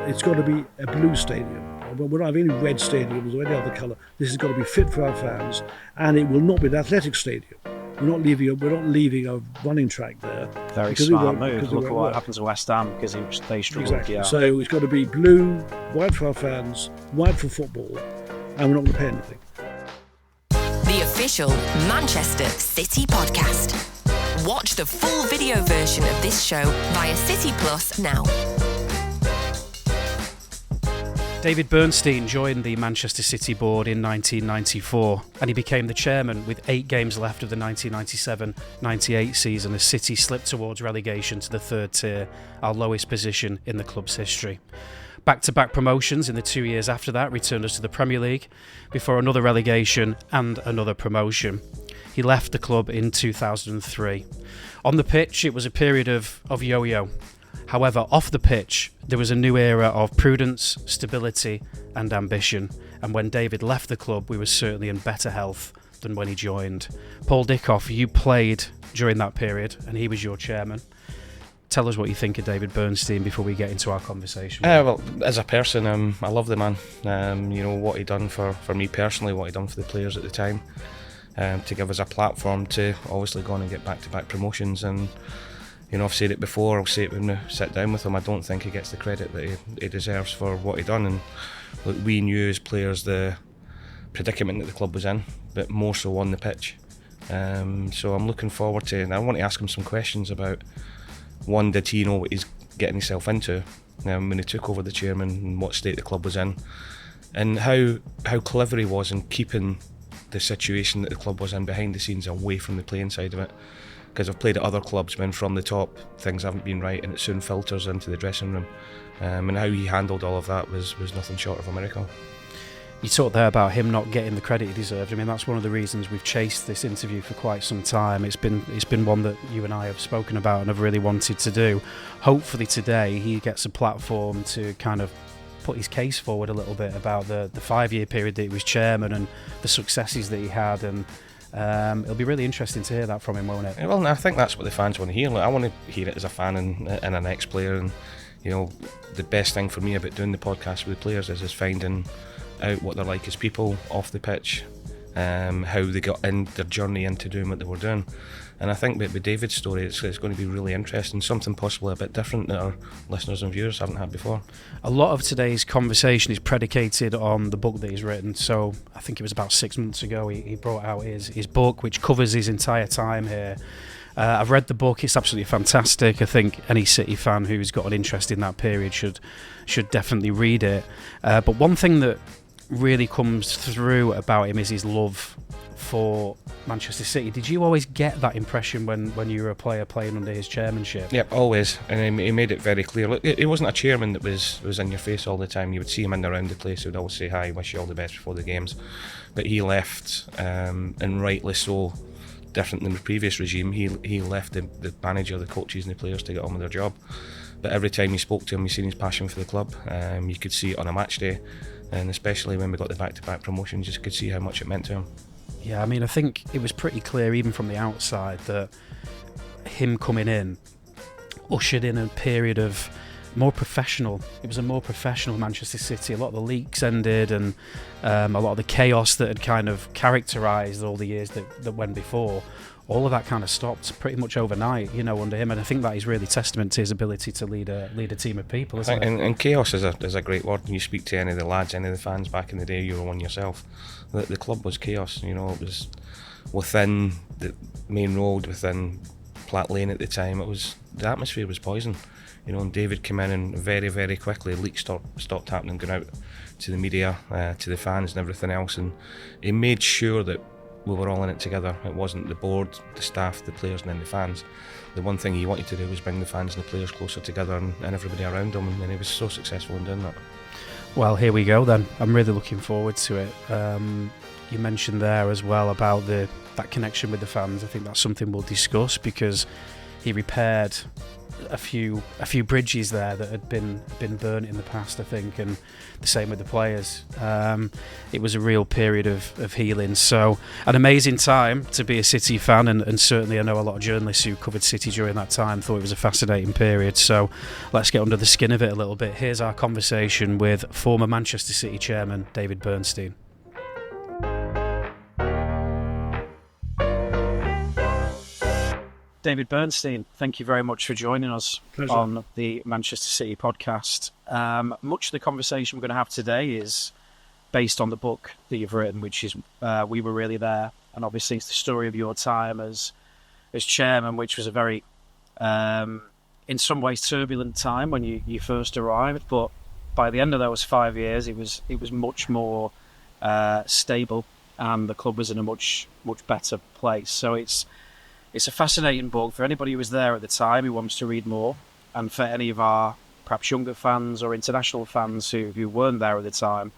it's got to be a blue stadium. We're not having any red stadiums or any other colour. This has got to be fit for our fans, and it will not be an athletic stadium. We're not leaving a running track there. Very smart move. Look at what happens to West Ham because they struggled. Exactly. Yeah. So it's got to be blue, white for our fans, white for football, and we're not going to pay anything. The official Manchester City podcast. Watch the full video version of this show via City Plus now. David Bernstein joined the Manchester City board in 1994 and he became the chairman with 8 games left of the 1997-98 season as City slipped towards relegation to the third tier, our lowest position in the club's history. Back-to-back promotions in the 2 years after that returned us to the Premier League before another relegation and another promotion. He left the club in 2003. On the pitch, it was a period of yo-yo. However, off the pitch, there was a new era of prudence, stability and ambition. And when David left the club, we were certainly in better health than when he joined. Paul Dickhoff, you played during that period and he was your chairman. Tell us what you think of David Bernstein before we get into our conversation. Well, as a person, I love the man. What he done for me personally, what he done for the players at the time, to give us a platform to obviously go on and get back-to-back promotions. And I've said it before, I'll say it when we sit down with him, I don't think he gets the credit that he deserves for what he done. And look, we knew as players the predicament that the club was in, but more so on the pitch. So I'm looking forward to, and I want to ask him some questions about, one, did he know what he's getting himself into when he took over the chairman and what state the club was in, and how clever he was in keeping the situation that the club was in behind the scenes away from the playing side of it. Because I've played at other clubs when from the top things haven't been right and it soon filters into the dressing room, and how he handled all of that was nothing short of a miracle. You talked there about him not getting the credit he deserved. I mean, that's one of the reasons we've chased this interview for quite some time. It's been one that you and I have spoken about and have really wanted to do. Hopefully today he gets a platform to kind of put his case forward a little bit about the 5-year period that he was chairman and the successes that he had, and it'll be really interesting to hear that from him, won't it? Well, I think that's what the fans want to hear. I want to hear it as a fan and an ex-player, and the best thing for me about doing the podcast with the players is finding out what they're like as people off the pitch, how they got in their journey into doing what they were doing. And I think with David's story, it's going to be really interesting, something possibly a bit different that our listeners and viewers haven't had before. A lot of today's conversation is predicated on the book that he's written. So I think it was about 6 months ago he brought out his book, which covers his entire time here. I've read the book, it's absolutely fantastic. I think any City fan who's got an interest in that period should definitely read it. But one thing that really comes through about him is his love for Manchester City. Did you always get that impression when you were a player playing under his chairmanship? Yep, always. And he made it very clear. Look, he wasn't a chairman that was in your face all the time. You would see him in and around the place. He would always say hi, wish you all the best before the games. But he left, and rightly so, different than the previous regime. He left the manager, the coaches and the players to get on with their job. But every time you spoke to him, you seen his passion for the club. You could see it on a match day, and especially when we got the back-to-back promotions, you could see how much it meant to him. Yeah, I mean, I think it was pretty clear even from the outside that him coming in ushered in a period of more professional. It was a more professional Manchester City. A lot of the leaks ended, and a lot of the chaos that had kind of characterised all the years that went before, all of that kind of stopped pretty much overnight, under him. And I think that is really testament to his ability to lead a team of people, isn't it? And chaos is a great word. When you speak to any of the lads, any of the fans back in the day, you were one yourself. The club was chaos. It was within the Maine Road, within Platt Lane at the time. The atmosphere was poison. And David came in and very, very quickly leaks stopped happening, going out to the media, to the fans and everything else, and he made sure that we were all in it together. It wasn't the board, the staff, the players and then the fans. The one thing he wanted to do was bring the fans and the players closer together and everybody around him, and he was so successful in doing that. Well, here we go then. I'm really looking forward to it. You mentioned there as well about that connection with the fans. I think that's something we'll discuss, because he repaired a few bridges there that had been burnt in the past, I think, and the same with the players. It was a real period of healing. So an amazing time to be a City fan, and certainly I know a lot of journalists who covered City during that time thought it was a fascinating period. So let's get under the skin of it a little bit. Here's our conversation with former Manchester City chairman David Bernstein. David Bernstein, thank you very much for joining us Pleasure. On the Manchester City podcast. Much of the conversation we're going to have today is based on the book that you've written, which is We Were Really There, and obviously it's the story of your time as chairman, which was a very, in some ways, turbulent time when you first arrived, but by the end of those 5 years, it was much more stable, and the club was in a much better place. So it's a fascinating book for anybody who was there at the time who wants to read more, and for any of our perhaps younger fans or international fans who weren't there at the time,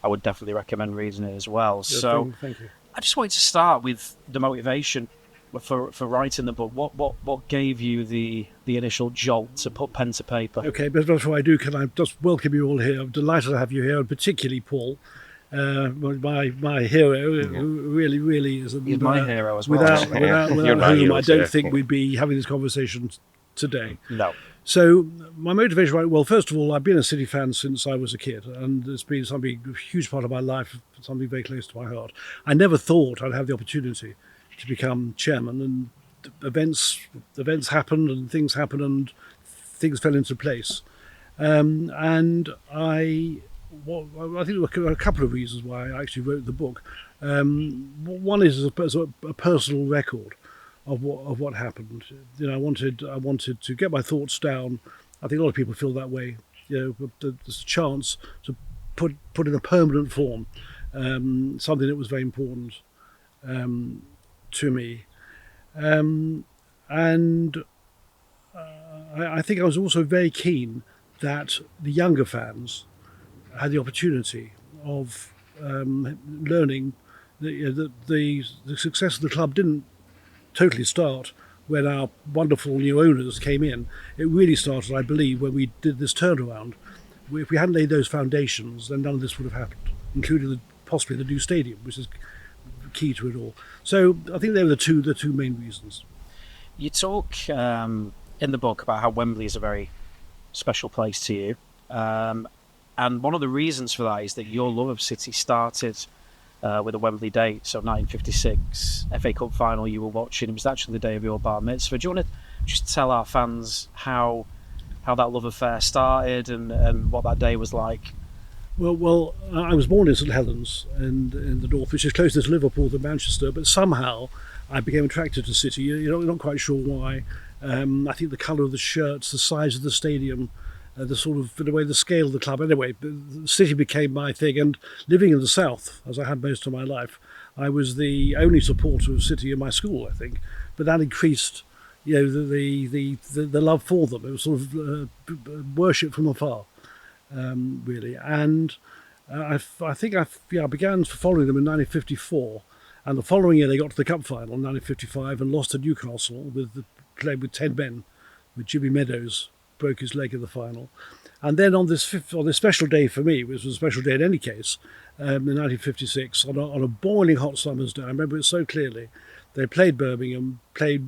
I would definitely recommend reading it as well. Yeah, so thank you. I just wanted to start with the motivation for writing the book. What gave you the initial jolt to put pen to paper? Okay, but before I do, can I just welcome you all here? I'm delighted to have you here, and particularly Paul. My hero, who really is. He's my hero as well. Without You're my whom hero, I don't sir. think we'd be having this conversation today. No. So my motivation, right? Well, first of all, I've been a City fan since I was a kid, and it's been a huge part of my life, something very close to my heart. I never thought I'd have the opportunity to become chairman, and events happened, and things happened, and things fell into place. And I think there were a couple of reasons why I actually wrote the book. One is a personal record of what happened. You know, I wanted to get my thoughts down. I think a lot of people feel that way. You know, but there's a chance to put in a permanent form something that was very important to me, and I think I was also very keen that the younger fans had the opportunity of learning that the success of the club didn't totally start when our wonderful new owners came in. It really started, I believe, when we did this turnaround. If we hadn't laid those foundations, then none of this would have happened, including possibly the new stadium, which is key to it all. So I think they were the two main reasons. You talk in the book about how Wembley is a very special place to you. And one of the reasons for that is that your love of City started with a Wembley date. So 1956, FA Cup final you were watching. It was actually the day of your bar mitzvah. Do you want to just tell our fans how that love affair started and what that day was like? Well, I was born in St Helens in the north, which is closer to Liverpool than Manchester, but somehow I became attracted to City. You're not quite sure why. I think the colour of the shirts, the size of the stadium, the sort of, in a way, the scale of the club. Anyway, the City became my thing, and living in the south, as I had most of my life, I was the only supporter of City in my school, I think. But that increased, the love for them. It was sort of worship from afar, really. And I think I began following them in 1954, and the following year they got to the cup final in 1955 and lost to Newcastle playing with 10 men, with Jimmy Meadows broke his leg in the final. And then on this special day for me, which was a special day in any case, in 1956, on a boiling hot summer's day, I remember it so clearly, they played Birmingham, had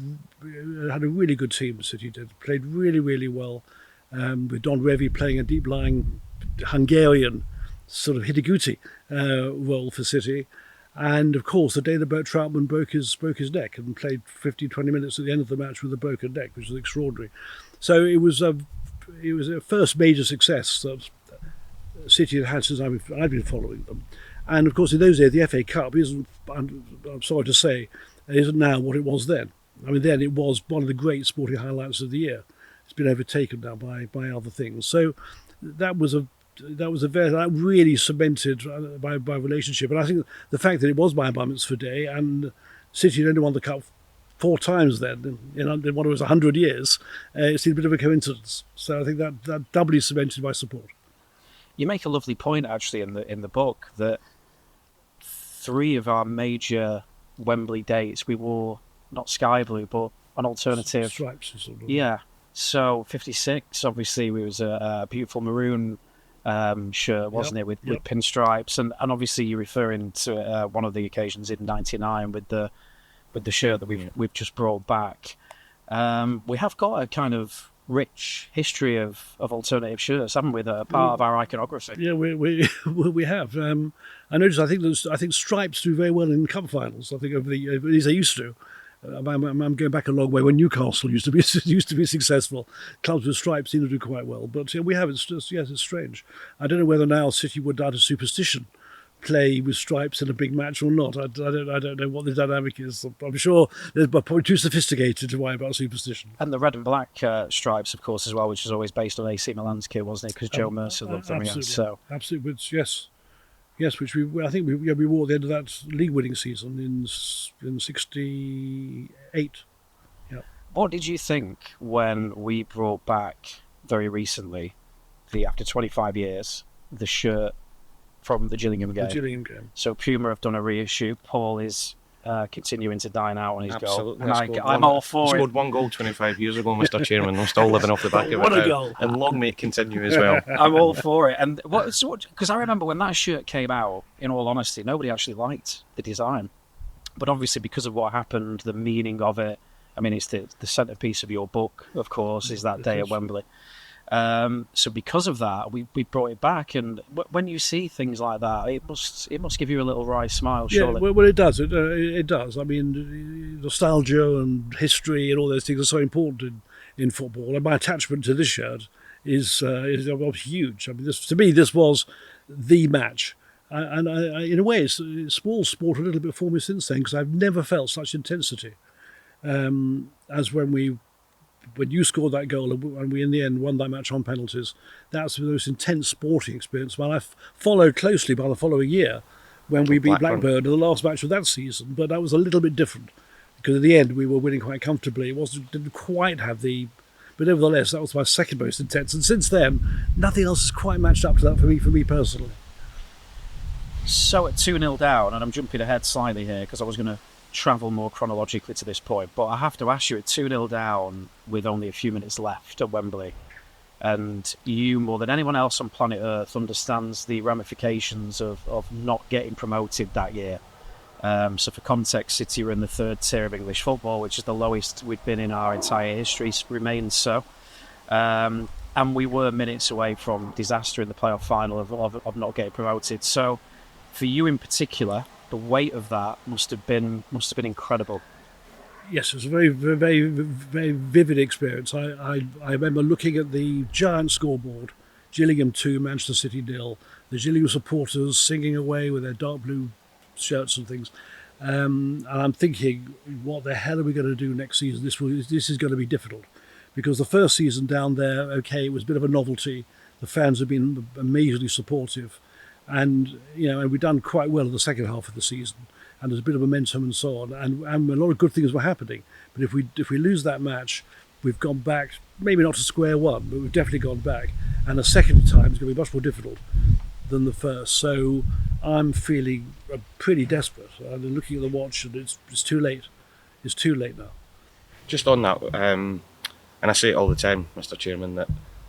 a really good team, City did, played really, really well, with Don Revie playing a deep-lying Hungarian sort of Hidiguchi role for City. And of course, the day that Bert Troutman broke his neck and played 15-20 minutes at the end of the match with a broken neck, which was extraordinary. So it was a first major success that City had since I've been following them. And of course, in those days, the FA Cup I'm sorry to say, isn't now what it was then. I mean, then it was one of the great sporting highlights of the year. It's been overtaken now by other things. So that really cemented my relationship. And I think the fact that it was my bar mitzvah day and City had only won the cup 4 times then, in what it was 100 years, it seemed a bit of a coincidence. So I think that doubly cemented my support. You make a lovely point, actually, in the book, that 3 of our major Wembley dates, we wore not sky blue, but an alternative. Stripes. Sort of. Yeah. So 56, obviously, it was a beautiful maroon shirt, wasn't it, with pinstripes, and obviously you're referring to one of the occasions in '99 with the shirt that we've just brought back. We have got a kind of rich history of alternative shirts, haven't we? That are part of our iconography. Yeah, we have. I noticed. I think stripes do very well in cup finals. I think at least they used to. I'm going back a long way when Newcastle used to be successful. Clubs with stripes seem to do quite well, but we have. It's just it's strange. I don't know whether now City would, out of superstition, play with stripes in a big match or not. I don't know what the dynamic is. I'm sure they're probably too sophisticated to worry about superstition. And the red and black stripes, of course, as well, which is always based on AC Milan's kit, wasn't it? Because Joe Mercer loved them. Absolutely, So absolutely, which, yes, which we wore at the end of that league-winning season in '68. Yeah. What did you think when we brought back very recently, after 25 years, the shirt from the Gillingham game? The Gillingham game. So Puma have done a reissue. Paul is continuing to dine out on his Absolutely. goal. And I'm all for it. Scored one goal 25 years ago, Mr. Chairman. I'm still living off the back of it. What a now. goal. And long may it continue as well. I'm all for it. And because I remember when that shirt came out, in all honesty, nobody actually liked the design. But obviously, because of what happened, the meaning of it, I mean, it's the centrepiece of your book, of course, is that day at Wembley. So because of that, we brought it back, and when you see things like that, it must give you a little wry smile, surely. Yeah, well, it does. It does. I mean, nostalgia and history and all those things are so important in football, and my attachment to this shirt is huge. I mean, to me, this was the match, and in a way, it's small sport a little bit for me since then, because I've never felt such intensity as when you scored that goal and we in the end won that match on penalties. That's the most intense sporting experience. Well, I followed closely by the following year when we beat Blackburn in the last match of that season, but that was a little bit different because in the end we were winning quite comfortably. Didn't quite have the, but nevertheless that was my second most intense. And since then, nothing else has quite matched up to that for me personally. So at 2-0 down, and I'm jumping ahead slightly here because I was going to travel more chronologically to this point, but I have to ask you, at 2-0 down with only a few minutes left at Wembley, and you more than anyone else on planet Earth understands the ramifications of not getting promoted that year. So for context, City were in the third tier of English football, which is the lowest we've been in our entire history, remains so. And we were minutes away from disaster in the playoff final of not getting promoted. So for you in particular, the weight of that must have been incredible. Yes, it was a very, very, very vivid experience. I remember looking at the giant scoreboard, Gillingham 2, Manchester City 0, the Gillingham supporters singing away with their dark blue shirts and things. And I'm thinking, what the hell are we going to do next season? This is going to be difficult. Because the first season down there, okay, it was a bit of a novelty. The fans have been amazingly supportive. And we've done quite well in the second half of the season, and there's a bit of momentum and so on, and a lot of good things were happening. But if we lose that match, we've gone back, maybe not to square one, but we've definitely gone back. And the second time is going to be much more difficult than the first. So I'm feeling pretty desperate. I'm looking at the watch, and it's too late. It's too late now. Just on that, and I say it all the time, Mr. Chairman, that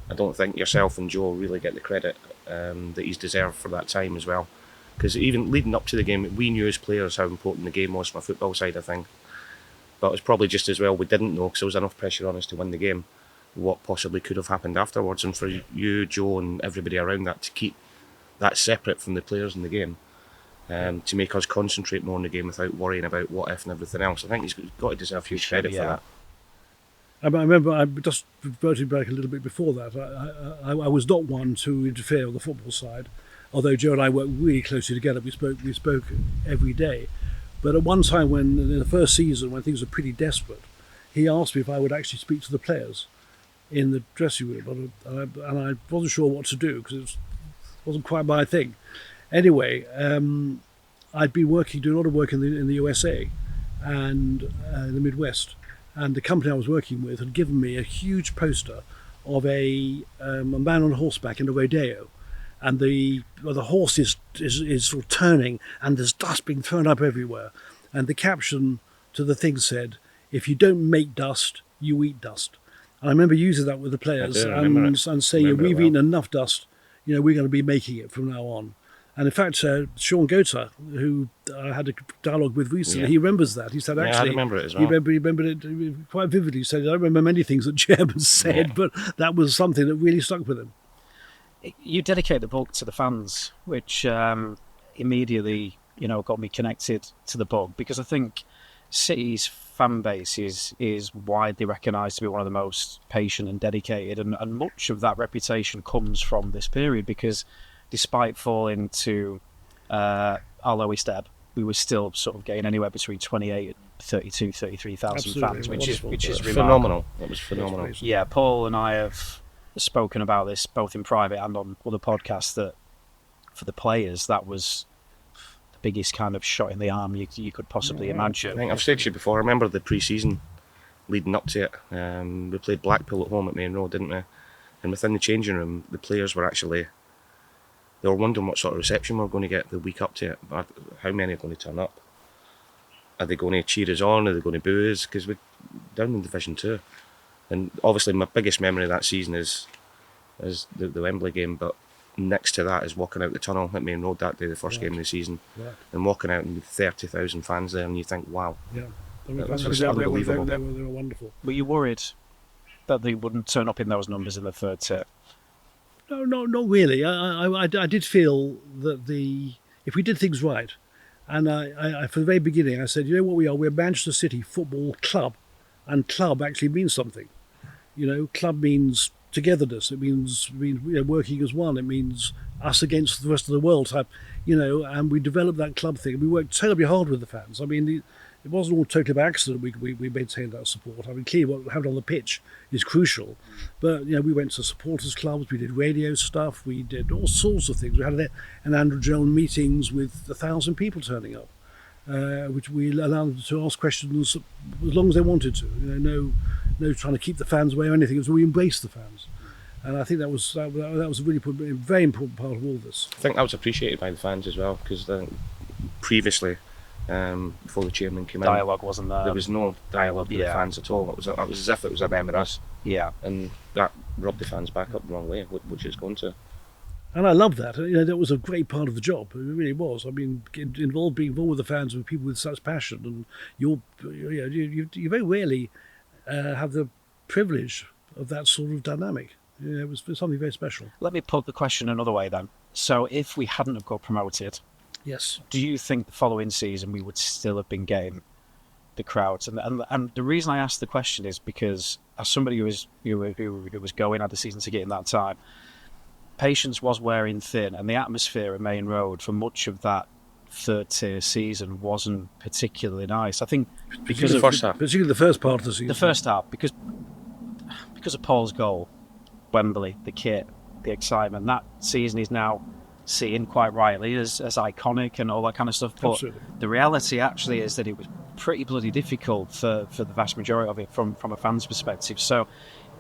I don't think yourself and Joe really get the credit that he's deserved for that time as well. Because even leading up to the game, we knew as players how important the game was from a football side of things. But it's probably just as well we didn't know, because there was enough pressure on us to win the game, what possibly could have happened afterwards. And for you, Joe, and everybody around that to keep that separate from the players in the game, to make us concentrate more on the game without worrying about what if and everything else. I think he's got to deserve huge credit for that. I remember, I just reverted back a little bit before that. I was not one to interfere on the football side, although Joe and I worked really closely together. We spoke every day. But at one time, in the first season, when things were pretty desperate, he asked me if I would actually speak to the players in the dressing room, and I wasn't sure what to do because it wasn't quite my thing. Anyway, I'd been doing a lot of work in the USA and in the Midwest. And the company I was working with had given me a huge poster of a man on horseback in a rodeo, and the horse is sort of turning, and there's dust being thrown up everywhere. And the caption to the thing said, "If you don't make dust, you eat dust." And I remember using that with the players I do remember and it. saying, Remember it we've well. eaten enough dust, we're going to be making it from now on. And in fact, Sean Gota, who I had a dialogue with recently, Yeah. he remembers that. He said, Yeah, I actually, remember it as he well. remembered it quite vividly. He said, I don't remember many things that chairman said, Yeah. but that was something that really stuck with him. You dedicate the book to the fans, which immediately, got me connected to the book, because I think City's fan base is widely recognised to be one of the most patient and dedicated, and much of that reputation comes from this period, because despite falling to our lowest ebb, we were still sort of getting anywhere between 28 and 32, 33,000 Absolutely, fans, which wonderful. is remarkable. Phenomenal. It was phenomenal. That's Yeah, Paul and I have spoken about this both in private and on other podcasts, that for the players, that was the biggest kind of shot in the arm you could possibly I imagine. think I've said to you before, I remember the pre-season leading up to it. We played Blackpool at home at Maine Road, didn't we? And within the changing room, the players were actually, they were wondering what sort of reception we were going to get the week up to it. How many are going to turn up? Are they going to cheer us on? Are they going to boo us? Because we're down in Division 2. And obviously my biggest memory of that season is the Wembley game, but next to that is walking out the tunnel at Maine Road that day, the first game of the season, Right. and walking out and with 30,000 fans there, and you think, wow. Yeah. That was They unbelievable. were wonderful. Were you worried that they wouldn't turn up in those numbers in the third tier? No, not really. I did feel that if we did things right, and I from the very beginning I said, you know what we are? We're Manchester City Football Club, and club actually means something. Club means togetherness. It means working as one. It means us against the rest of the world type. And we developed that club thing. We worked terribly hard with the fans. I mean, it wasn't all totally by accident we maintained that support. I mean, clearly what happened on the pitch is crucial. But, we went to supporters clubs, we did radio stuff, we did all sorts of things. We had an Andrew Jones meetings with 1,000 people turning up, which we allowed them to ask questions as long as they wanted to. No trying to keep the fans away or anything. It was we embraced the fans. And I think that was a really very important part of all this. I think that was appreciated by the fans as well, because previously, before the chairman came in, Dialogue wasn't there. there was no dialogue with the Yeah. fans at all. It was as if it was a them and us, Yeah. and that rubbed the fans back up the wrong way, which it's going to. And I love that. That was a great part of the job. It really was. I mean, being involved with the fans and people with such passion, and you very rarely have the privilege of that sort of dynamic. It was something very special. Let me put the question another way then. So if we hadn't have got promoted, Yes. do you think the following season we would still have been getting the crowds? And the reason I ask the question is because as somebody who was going at the season ticket in that time, patience was wearing thin, and the atmosphere at Maine Road for much of that third tier season wasn't particularly nice. I think because of first half. Particularly the first part of the season. the first half, because of Paul's goal, Wembley, the kit, the excitement, that season is now seen quite rightly as iconic and all that kind of stuff. But Absolutely. the reality actually is that it was pretty bloody difficult for the vast majority of it from a fan's perspective. So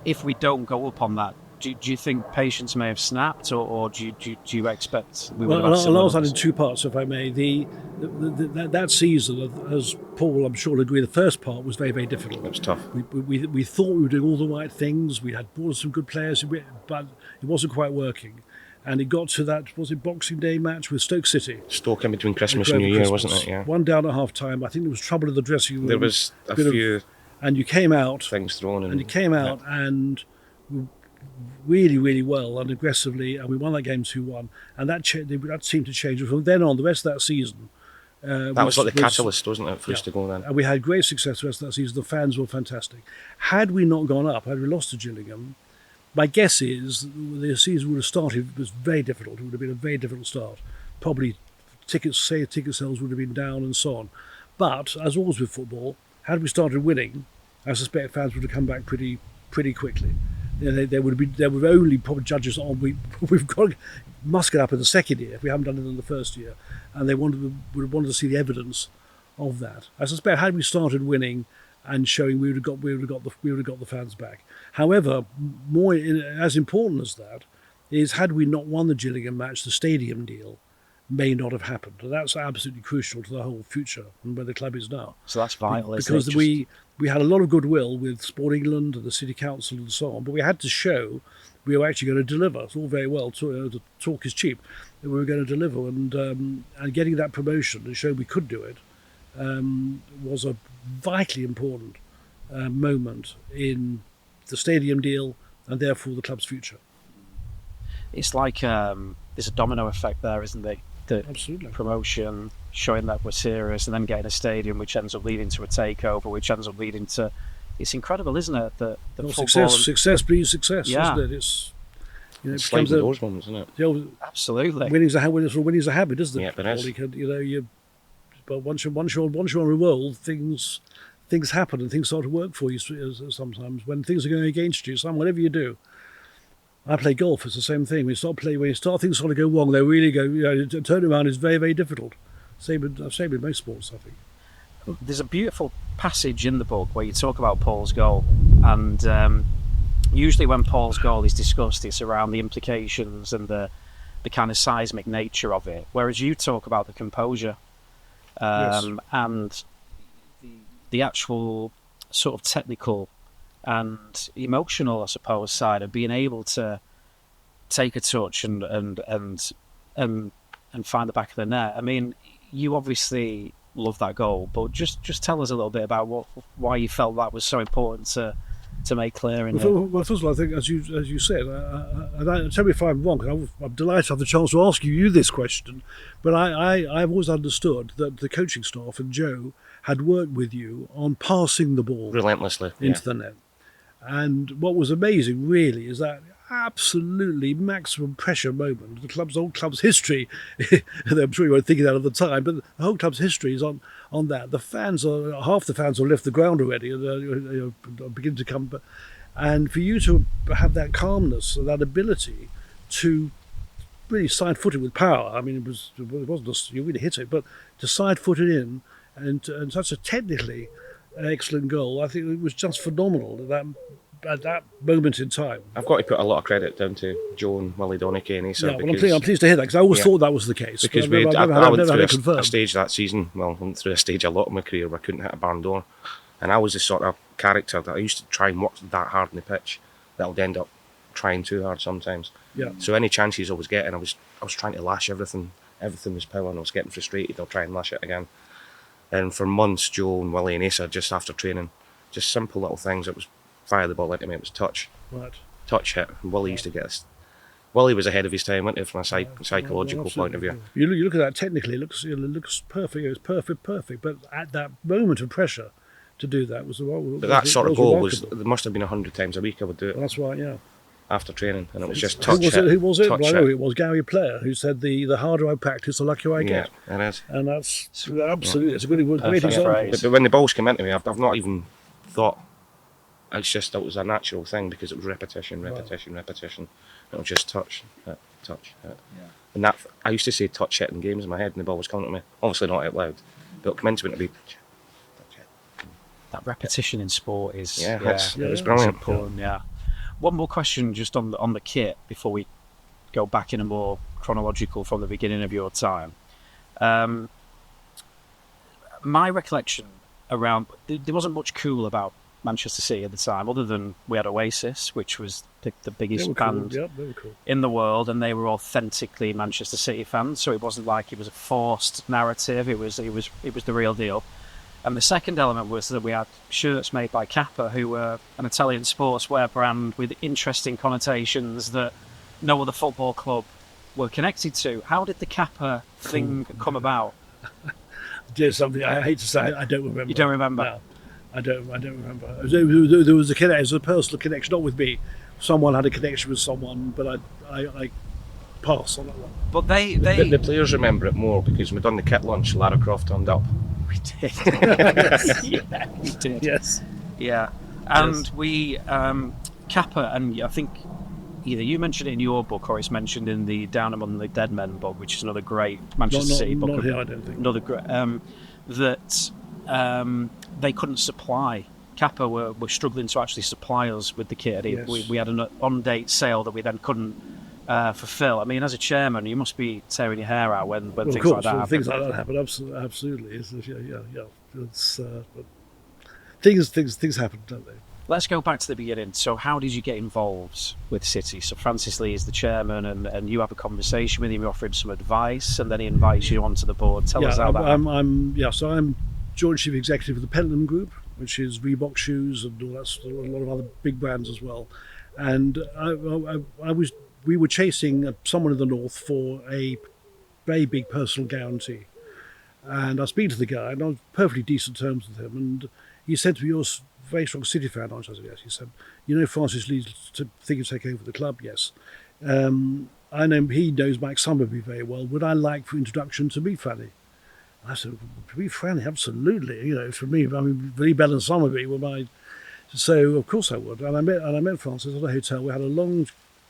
if we don't go up on that, do you think patience may have snapped, or do you expect we would Well, have had similar I'll answer that in numbers? two parts, if I may. That season, as Paul, I'm sure, will agree, the first part was very, very difficult. It was tough. We thought we were doing all the right things. We had brought some good players, but it wasn't quite working. And it got to that, was it Boxing Day match with Stoke City? Stoke in between Christmas Over and New Year, Christmas. wasn't it? Yeah. One down at half time. I think there was trouble in the dressing room. There was a Bit of- few and you came out, things thrown, and you came out and really, really well and aggressively, and we won that game 2-1. And that seemed to change. From then on, the rest of that season, that was like the catalyst, wasn't it, for us to go then? and we had great success the rest of that season. The fans were fantastic. Had we not gone up, had we lost to Gillingham, my guess is the season would have started. It was very difficult. It would have been a very difficult start. Probably ticket sales would have been down and so on. But as always with football, had we started winning, I suspect fans would have come back pretty quickly. There would only probably judges on we've must get up in the second year if we haven't done it in the first year, and they would have wanted to see the evidence of that. I suspect had we started winning and showing, we would have got the fans back. However, as important as that is, had we not won the Gillingham match, the stadium deal may not have happened. And that's absolutely crucial to the whole future and where the club is now. So that's vital, isn't Because it? we had a lot of goodwill with Sport England and the City Council and so on, but we had to show we were actually going to deliver. It's all very well, the talk is cheap, that we were going to deliver. And getting that promotion and show we could do it was a vitally important moment in the stadium deal and therefore the club's future. It's like there's a domino effect there, isn't there? The Absolutely. promotion, showing that we're serious, and then getting a stadium which ends up leading to a takeover, which ends up leading to... It's incredible, isn't it? That Well, football... success breeds success, Yeah. isn't it? It's, you know, it Sliding becomes doors moments, isn't it? the old, Absolutely. winning's a habit, isn't it? Yeah, it is. But once you're on a roll, things happen and things start to work for you sometimes. When things are going against you, whatever you do. I play golf, it's the same thing. When you start things sort of go wrong, they really go, turn around is very, very difficult. Same with most sports, I think. There's a beautiful passage in the book where you talk about Paul's goal, and usually when Paul's goal is discussed, it's around the implications and the kind of seismic nature of it, whereas you talk about the composure and the actual sort of technical and emotional, I suppose, side of being able to take a touch and find the back of the net. I mean, you obviously love that goal, but just tell us a little bit about why you felt that was so important to make clear. Well, first of all, I think, as you said, and tell me if I'm wrong, 'cause I'm delighted to have the chance to ask you this question, but I've always understood that the coaching staff and Joe had worked with you on passing the ball Relentlessly. into the net. And what was amazing, really, is that absolutely maximum pressure moment. The whole club's history, I'm sure you weren't thinking that at the time, but the whole club's history is on that. Half the fans will left the ground already and begin to come. And for you to have that calmness and that ability to really side-foot it with power, I mean, it wasn't just you really hit it, but to side-foot it in and such a technically excellent goal, I think it was just phenomenal at that moment in time. I've got to put a lot of credit down to Joe and Willie Donachie and Asa. Yeah, well, I'm pleased to hear that because I always thought that was the case. Because I went through a stage that season, I went through a stage a lot of my career where I couldn't hit a barn door. And I was the sort of character that I used to try and work that hard on the pitch that would end up trying too hard sometimes. Yeah. So any chances I was getting, I was trying to lash everything. Everything was power and I was getting frustrated. I'll try and lash it again. And for months, Joe and Willie and Asa, just after training, just simple little things. It was fire the ball into me. It was touch, Right. touch hit. And Willie used to get us. Willie was ahead of his time, wasn't he, from a psychological point of view. You look at that technically, it looks perfect. It was perfect. But at that moment of pressure, to do that was But that sort of goal was, remarkable. there must have been 100 times a week I would do it Well, that's right, yeah. after training, and it was just touch Who was it? touch Well, I know hit. it was Gary Player who said the harder I practice, the luckier I Yeah, get. it is. And that's absolutely, it's a great Perfect example. phrase. But when the balls came into me, I've not even thought. It was a natural thing because it was repetition. It was just touch, hit, touch, hit. Yeah. And that, I used to say touch hit in games in my head and the ball was coming at me. Obviously not out loud, but it came into me to be touch hit. That repetition in sport is It was it's brilliant. important. Yeah. One more question just on the kit before we go back in a more chronological from the beginning of your time. My recollection around there wasn't much cool about Manchester City at the time, other than we had Oasis, which was the biggest band Yeah, they were cool. in the world, and they were authentically Manchester City fans. So it wasn't like it was a forced narrative. It was the real deal. And the second element was that we had shirts made by Kappa, who were an Italian sportswear brand with interesting connotations that no other football club were connected to. How did the Kappa thing come about? Did something I hate to say, I don't remember. You don't remember? No, I don't remember. There was a connection. It was a personal connection, not with me. Someone had a connection with someone, but I pass on that one. But The players remember it more because we done the kit lunch. Lara Croft turned up. we did. Yeah, we did. Yes. Yeah, and Yes. we Kappa, and I think either you mentioned it in your book or it's mentioned in the Down Among the Dead Men book, which is another great Manchester City book. Not here, I don't think. Another great that they couldn't supply. Kappa were struggling to actually supply us with the kit. Yes. We had an on-date sale that we then couldn't for Phil. I mean, as a chairman, you must be tearing your hair out when Well, things of course, like that happen. things like that happen. Absolutely. Yeah. It's, but things happen, don't they? Let's go back to the beginning. So how did you get involved with City? So Francis Lee is the chairman, and you have a conversation with him, you offer him some advice, and then he invites you onto the board. Tell us how that happened. I'm joint chief executive of the Pentland Group, which is Reebok shoes and all that, a lot of other big brands as well. And we were chasing someone in the north for a very big personal guarantee. And I was speaking to the guy, and I was on perfectly decent terms with him, and he said to me, "You're a very strong City fan, aren't you?" I said, "Yes." He said, "You know Francis Lee's thinking of taking over the club?" "Yes." "I know he knows Mike Summerby very well. Would I like for introduction to meet Franny?" I said, "To meet Franny, absolutely. You know, for me, I mean, Lee Bell and Summerby were my..." So of course I would. And I met Francis at a hotel. We had a long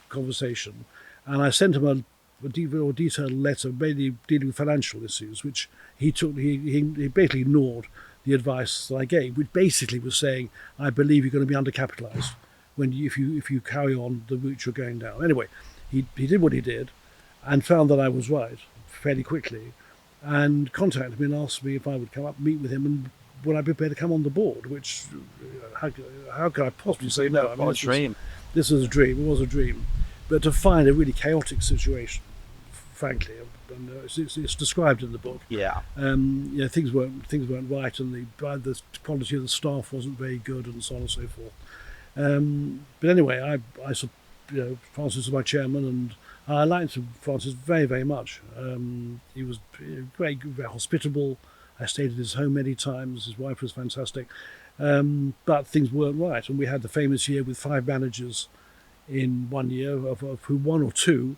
conversation, and I sent him a detailed letter, mainly dealing with financial issues, which he took. He basically ignored the advice that I gave, which basically was saying, "I believe you're going to be undercapitalised if you carry on the route you're going down." Anyway, he did what he did, and found that I was right fairly quickly, and contacted me and asked me if I would come up, meet with him, and would I be prepared to come on the board. Which, how could I possibly say no? I mean, What a dream. This was a dream. It was a dream, but to find a really chaotic situation, frankly, and it's described in the book. Yeah. Things weren't right, and the quality of the staff wasn't very good, and so on and so forth. But anyway, Francis was my chairman, and I liked Francis very, very much. He was very hospitable. I stayed at his home many times. His wife was fantastic, but things weren't right, and we had the famous year with 5 managers in 1 year, of who 1 or 2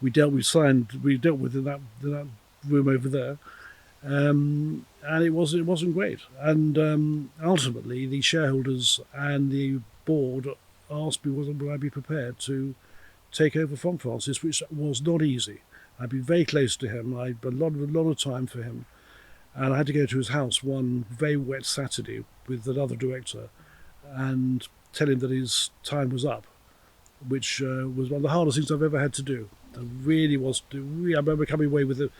we dealt with in that room over there, and it wasn't great. And ultimately, the shareholders and the board asked me would I be prepared to take over from Francis, which was not easy. I'd been very close to him. I had a lot of time for him, and I had to go to his house one very wet Saturday with another director and tell him that his time was up, which was one of the hardest things I've ever had to do. It really was. I remember coming away with it,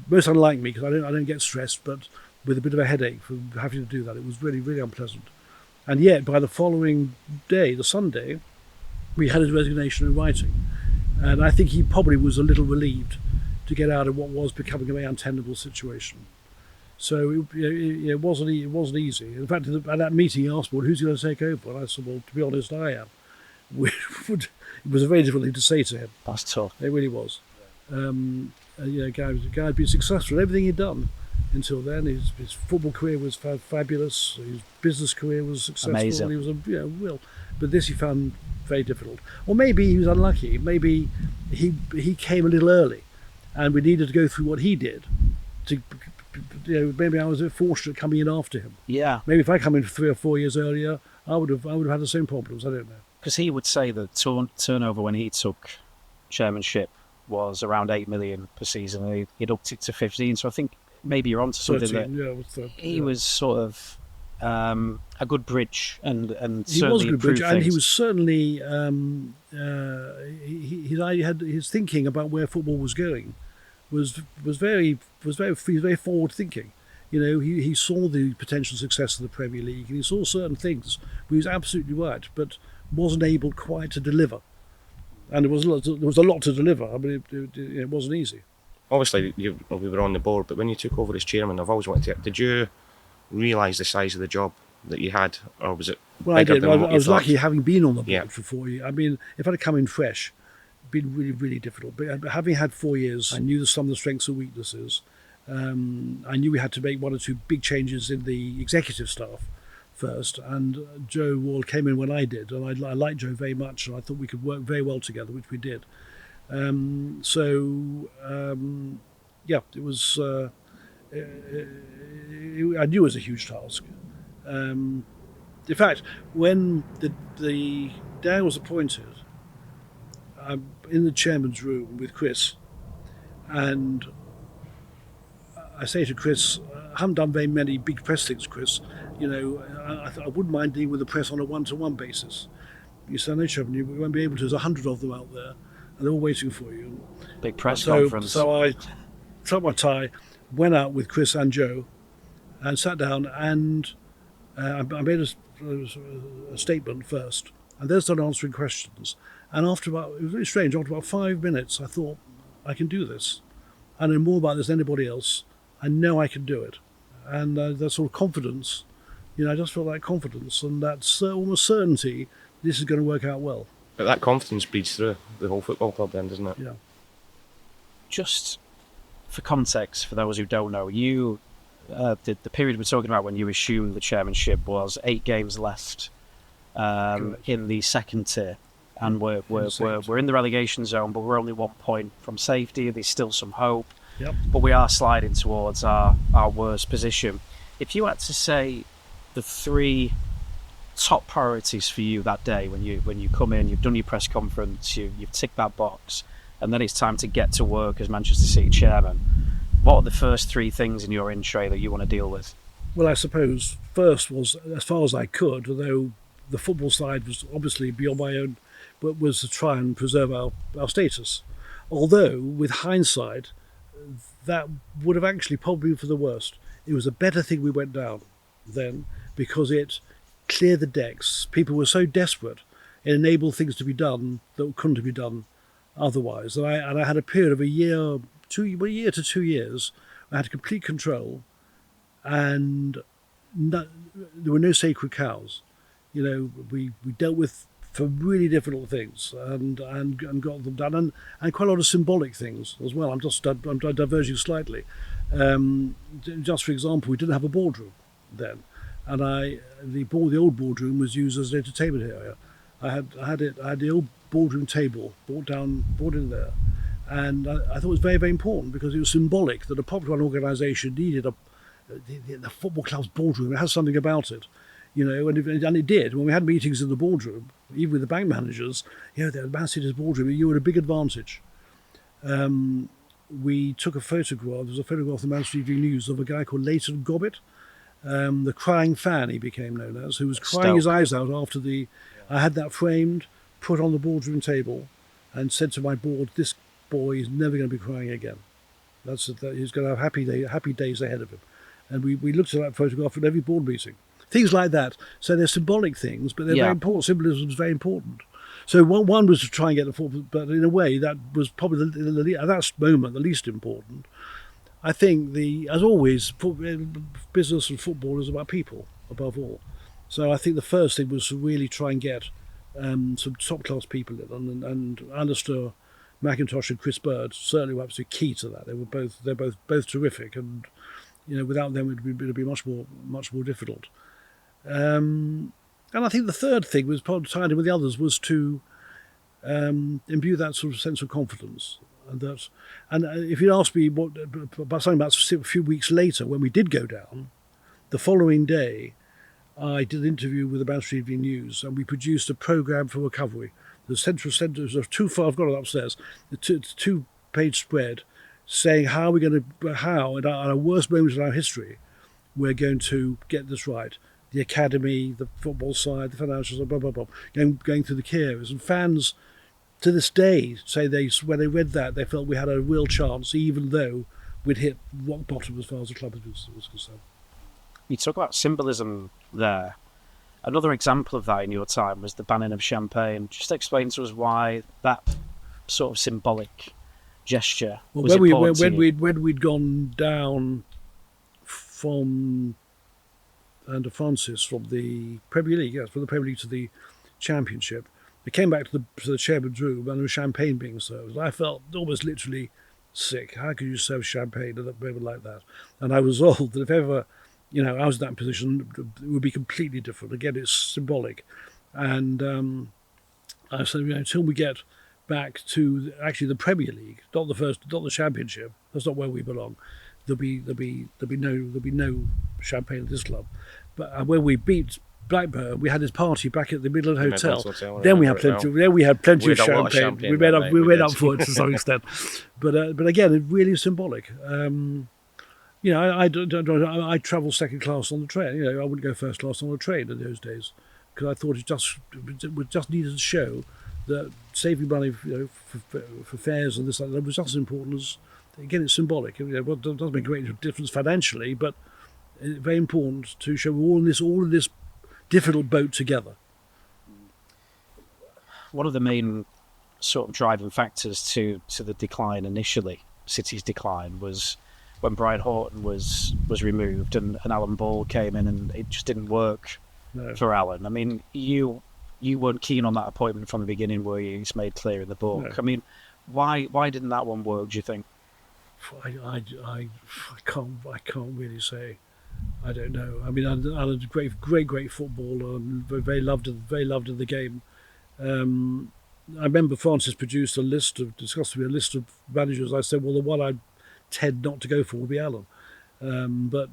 most unlike me, because I don't get stressed, but with a bit of a headache from having to do that. It was really, really unpleasant. And yet, by the following day, the Sunday, we had his resignation in writing, and I think he probably was a little relieved to get out of what was becoming a very untenable situation. So it wasn't easy. In fact, at that meeting, he asked me, "Well, who's going to take over?" And I said, "Well, to be honest, I am." It was a very difficult thing to say to him. That's tough. It really was. Guy had been successful in everything he'd done until then. His football career was fabulous. His business career was successful. Amazing. He was real. But this he found very difficult. Or maybe he was unlucky. Maybe he came a little early, and we needed to go through what he did. Maybe I was a bit fortunate coming in after him. Yeah. Maybe if I come in 3 or 4 years earlier, I would have had the same problems. I don't know. Because he would say that turnover when he took chairmanship was around 8 million per season. He'd upped it to 15. So I think maybe you're onto something 13, that he was sort of a good bridge and he certainly was a good bridge, improved and he things. was certainly he had his thinking about where football was going was very forward thinking. He saw the potential success of the Premier League, and he saw certain things. He was absolutely right, but wasn't able quite to deliver. And there was a lot to deliver. I mean, it wasn't easy. Obviously, we were on the board, but when you took over as chairman, I've always wanted to. Did you realise the size of the job that you had, or was it? Well, I bigger did. than I what you was thought? lucky having been on the board Yeah. for 4 years. I mean, if I'd have come in fresh, it'd been really, really difficult. But having had 4 years, I knew some of the strengths and weaknesses. I knew we had to make 1 or 2 big changes in the executive staff first, and Joe Wall came in when I did, and I liked Joe very much, and I thought we could work very well together, which we did. It was. I knew it was a huge task. In fact, when the day I was appointed, I'm in the chairman's room with Chris, and I say to Chris, "I haven't done very many big press things, Chris. I wouldn't mind dealing with the press on a one-to-one basis." He said, "No, Chairman, we won't be able to. There's 100 of them out there. and they're all waiting for you. Big press So conference. so I took my tie, went out with Chris and Joe, and sat down, and I made a statement first, and then started answering questions. And it was really strange. After about 5 minutes, I thought, I can do this. I know more about this than anybody else. I know I can do it, and that sort of confidence. I just felt that confidence and that almost certainty this is going to work out well. But that confidence bleeds through the whole football club then, doesn't it? Yeah. Just for context, for those who don't know, you the period we're talking about when you assumed the chairmanship was 8 games left in the second tier, and we're in the relegation zone, but we're only 1 point from safety. There's still some hope, Yep. but we are sliding towards our worst position. If you had to say the 3 top priorities for you that day when you come in, you've done your press conference, you've ticked that box, and then it's time to get to work as Manchester City chairman, what are the first 3 things in your in tray that you want to deal with? Well, I suppose first was, as far as I could, although the football side was obviously beyond my own, but was to try and preserve our status. Although, with hindsight, that would have actually probably been for the worst. It was a better thing we went down then, because it cleared the decks. People were so desperate. It enabled things to be done that couldn't have been done otherwise. And I had a period of a year to 2 years. I had complete control, and there were no sacred cows. We dealt with some really difficult things and got them done, and quite a lot of symbolic things as well. I'm diverging slightly. Just for example, we didn't have a boardroom then, and the old boardroom was used as an entertainment area. I had the old boardroom table brought in there, and I thought it was very, very important because it was symbolic that a popular organisation needed the football club's boardroom. It has something about it, and it did. When we had meetings in the boardroom, even with the bank managers, the Man City's boardroom, you were at a big advantage. We took a photograph. There was a photograph in the Manchester Evening News of a guy called Leighton Gobbett, the crying fan he became known as, who was crying his eyes out after the. I had that framed, put on the boardroom table, and said to my board, "This boy is never going to be crying again. He's going to have happy days ahead of him." And we looked at that photograph at every board meeting. Things like that. So they're symbolic things, but they're very important. Symbolism is very important. So one was to try and get the football, but in a way that was probably at that moment the least important. I think as always, business and football is about people above all. So I think the first thing was to really try and get some top-class people in, and Alistair McIntosh and Chris Bird certainly were absolutely key to that. They're both terrific, and without them it'd be much more difficult. And I think the third thing was probably tied in with the others was to imbue that sort of sense of confidence. And if you'd asked me about something about a few weeks later when we did go down, the following day I did an interview with the Manchester Evening News, and we produced a programme for recovery. The central was I've got it upstairs. The 2-page spread saying how in our worst moments in our history, we're going to get this right. The academy, the football side, the financials, blah blah blah, going through the key areas. And fans to this day say when they read that, they felt we had a real chance, even though we'd hit rock bottom as far as the club was concerned. You talk about symbolism there. Another example of that in your time was the banning of champagne. Just explain to us why that sort of symbolic gesture was important to you. When we'd gone down from under Francis from the Premier League, from the Premier League to the Championship, we came back to the chairman's room and there was champagne being served. I felt almost literally sick. How could you serve champagne at a moment like that? And I resolved that if ever I was in that position, it would be completely different. Again, it's symbolic. And I said, until we get back to actually the Premier League, not the Championship, that's not where we belong. There'll be no champagne at this club. But when we beat Blackburn, we had this party back at the Midland Hotel. Then we had plenty of champagne. We made up for it to some extent. But again, it's really symbolic. I travel second class on the train. I wouldn't go first class on a train in those days because I thought it just needed to show that saving money, for fares and this like that was just as important as, again, it's symbolic. Well, it doesn't make a great difference financially, but it's very important to show we're all in this difficult boat together. One of the main sort of driving factors to the decline initially, City's decline, was when Brian Horton was removed and Alan Ball came in, and it just didn't work for Alan. I mean, you weren't keen on that appointment from the beginning, were you? It's made clear in the book. No. I mean, why didn't that one work, do you think? I can't really say. I don't know. I mean, Alan's great footballer and very loved in the game. I remember Francis produced discussed with me a list of managers. I said, well, the one I'd tend not to go for would be Alan. But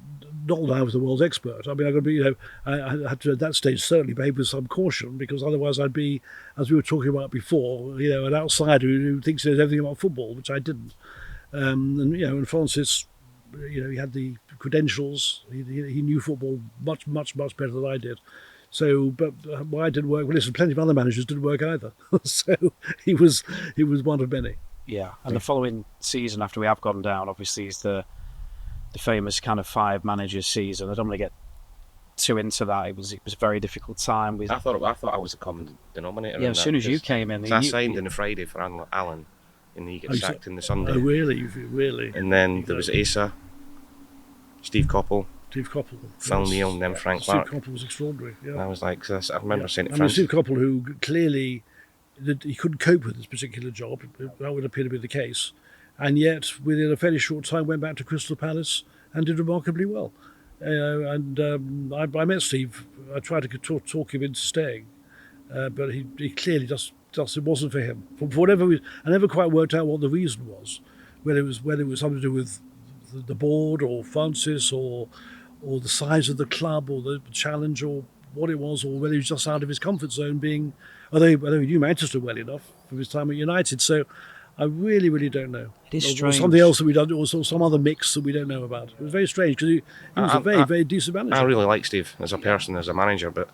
not that I was the world's expert. I mean, I got to be, I had to at that stage certainly behave with some caution, because otherwise I'd be, as we were talking about before, an outsider who thinks he knows everything about football, which I didn't. And Francis, he had the credentials. He knew football much better than I did. So, but why it didn't work? Well, listen, plenty of other managers didn't work either. So he was one of many. Yeah, and the following season after we have gone down, obviously, is the famous kind of 5 managers season. I don't want to get too into that. It was a very difficult time. I thought I was a common denominator. Yeah, in as that, soon as you came in, I signed on the Friday for Alan, and he gets sacked on the Sunday. Oh, really? And then there was Asa, Steve Coppell, Phil yes. Neal, and then Frank Clark. Steve Coppell was extraordinary. Yeah. And I was like, I remember saying to I mean, Francis, Steve Coppell, who clearly he couldn't cope with this particular job. That would appear to be the case, and yet within a fairly short time went back to Crystal Palace and did remarkably well. I met Steve. I tried to talk him into staying, but he clearly just it wasn't for him. For whatever reason, I never quite worked out what the reason was. Whether it was something to do with the board or Francis or the size of the club or the challenge or what it was, or whether he was just out of his comfort zone, although he knew Manchester well enough from his time at United. So I really don't know. It is Or strange. something else that we done, or some other mix that we don't know about. It was very strange because he was a very decent manager. I really like Steve as a person, as a manager, but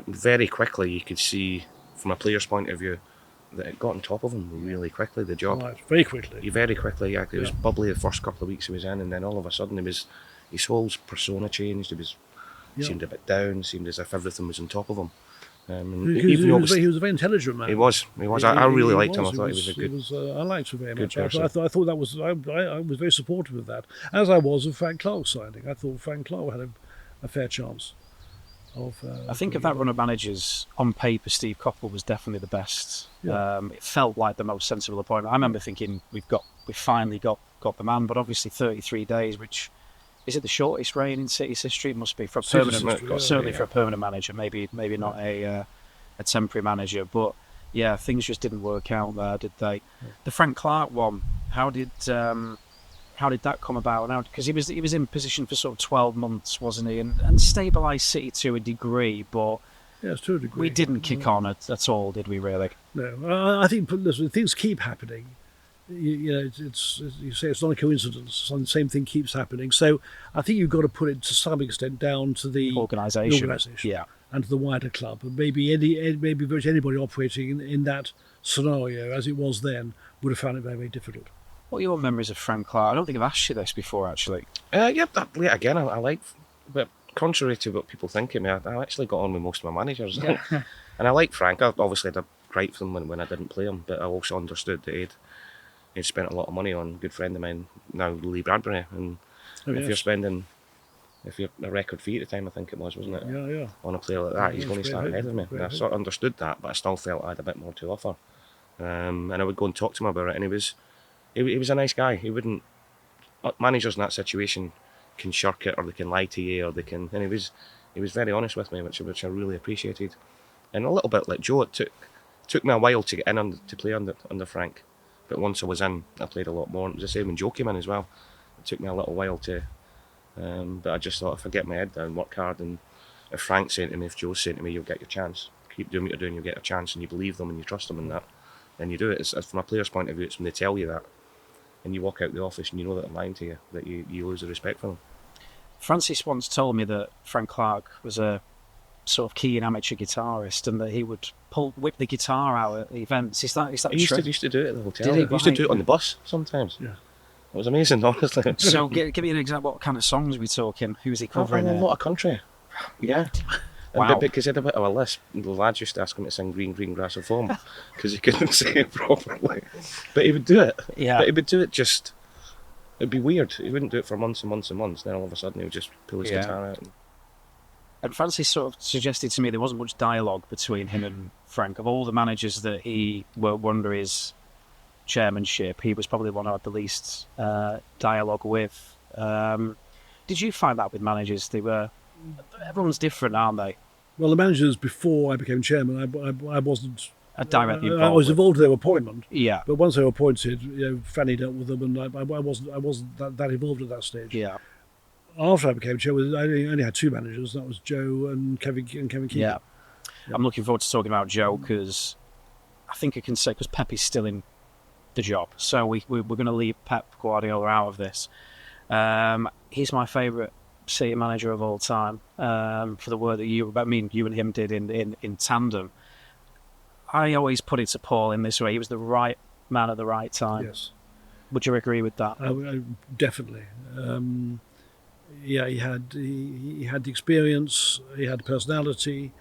very quickly you could see, from a player's point of view, that it got on top of him really quickly, the job. Right, very quickly. It was bubbly the first couple of weeks he was in, and then all of a sudden his whole persona changed. He seemed a bit down, seemed as if everything was on top of him. He was a very intelligent man. He was. I really liked him. I thought he was a good. I liked him very much. person. I thought that was. I was very supportive of that, as I was of Frank Clark's signing. I thought Frank Clark had a fair chance. I think of that run of managers, on paper, Steve Coppell was definitely the best. Yeah. It felt like the most sensible appointment. I remember thinking we've finally got the man, but obviously 33 days, which is it the shortest reign in City's history? It must be for a permanent, certainly for a permanent manager. Maybe not a temporary manager, but yeah, things just didn't work out there, did they? Yeah. The Frank Clark one, how did that come about now? Because he was in position for sort of 12 months, wasn't he? And stabilised City to a degree, but yes, to a degree. We didn't kick on at all, did we? Really? No. I think listen, things keep happening. It's you say it's not a coincidence. The same thing keeps happening. So I think you've got to put it to some extent down to the organisation, yeah, and to the wider club. And maybe virtually anybody operating in that scenario, as it was then, would have found it very, very difficult. What are your memories of Frank Clark? I don't think I've asked you this before, actually. Again, I like, but contrary to what people think of me, I actually got on with most of my managers. Yeah. And I like Frank. I obviously had a gripe for him when I didn't play him, but I also understood that he'd spent a lot of money on a good friend of mine, now Lee Bradbury. And if you're a record fee at the time, I think it was, wasn't it? Yeah. On a player like that, he's going to start ahead of me. And I sort of understood that, but I still felt I had a bit more to offer. And I would go and talk to him about it, and he was a nice guy. He wouldn't. Managers in that situation can shirk it, or they can lie to you, or they can. And he was very honest with me, which I really appreciated. And a little bit like Joe, it took me a while to get in to play under Frank, but once I was in, I played a lot more. It was the same when Joe came in as well. It took me a little while to, but I just thought if I get my head down, work hard, and if Frank's saying to me, if Joe's saying to me, you'll get your chance. Keep doing what you're doing, you'll get a chance, and you believe them and you trust them in that, then you do it. It's from a player's point of view, it's when they tell you that, and you walk out the office and you know that they're lying to you, that you lose the respect for them. Francis once told me that Frank Clark was a sort of keen amateur guitarist, and that he would whip the guitar out at events. Is that He true? used to do it at the hotel. Did he? He used to Right. do it on the bus sometimes. Yeah. It was amazing, honestly. So give me an example. What kind of songs are we talking? Who's he covering? A there? lot of country. Yeah. Wow. And because he had a bit of a lisp, the lads used to ask him to sing Green, Green Grass of Foam because he couldn't sing it properly. But he would do it. Yeah. But he would do it just... It'd be weird. He wouldn't do it for months and months and months. Then all of a sudden he would just pull his Yeah. guitar out. And Francis sort of suggested to me there wasn't much dialogue between him and Frank. Of all the managers that he were under his chairmanship, he was probably one I had the least dialogue with. Did you find that with managers? Everyone's different, aren't they? Well, the managers before I became chairman, I wasn't Directly involved. I was involved in their appointment. Yeah. But once they were appointed, Fanny dealt with them, and I wasn't that involved at that stage. Yeah. After I became chairman, I only had two managers. That was Joe and Kevin Keegan. Yeah. I'm looking forward to talking about Joe because I think I can say because Pep is still in the job, so we're going to leave Pep Guardiola out of this. He's my favourite City manager of all time for the work that you and him did in tandem. I always put it to Paul in this way: he was the right man at the right time. Yes. Would you agree with that? Definitely. He had the experience. He had the personality.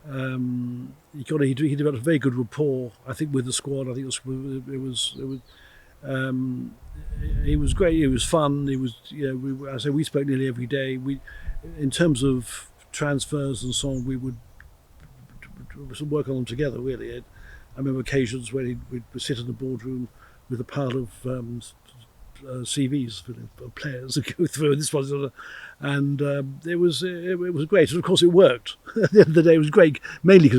He developed a very good rapport, I think, with the squad. I think it was great. It was fun. It was, we spoke nearly every day. In terms of transfers and so on, we would work on them together. Really, I remember occasions where we'd sit in the boardroom with a pile of CVs for players and go through this one, and it was great. And of course, it worked. At the end of the day, it was great, mainly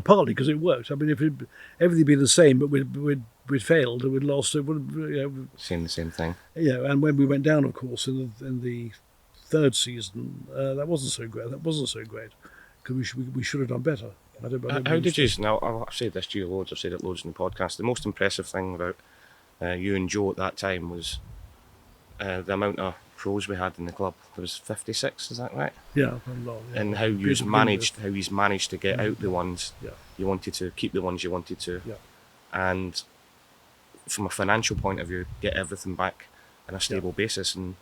partly because it worked. I mean, if everything had been the same, but we'd failed and we'd lost, it would Saying the same thing. And when we went down, of course, in the third season, that wasn't so great because we should have done better. How did you? Now, I've said this to you loads. I've said it loads in the podcast. The most impressive thing about you and Joe at that time was the amount of pros we had in the club. There was 56, is that right? Yeah, a lot. Yeah. And how he's managed to get out the ones you wanted to, keep the ones you wanted to, and from a financial point of view, get everything back on a stable basis. And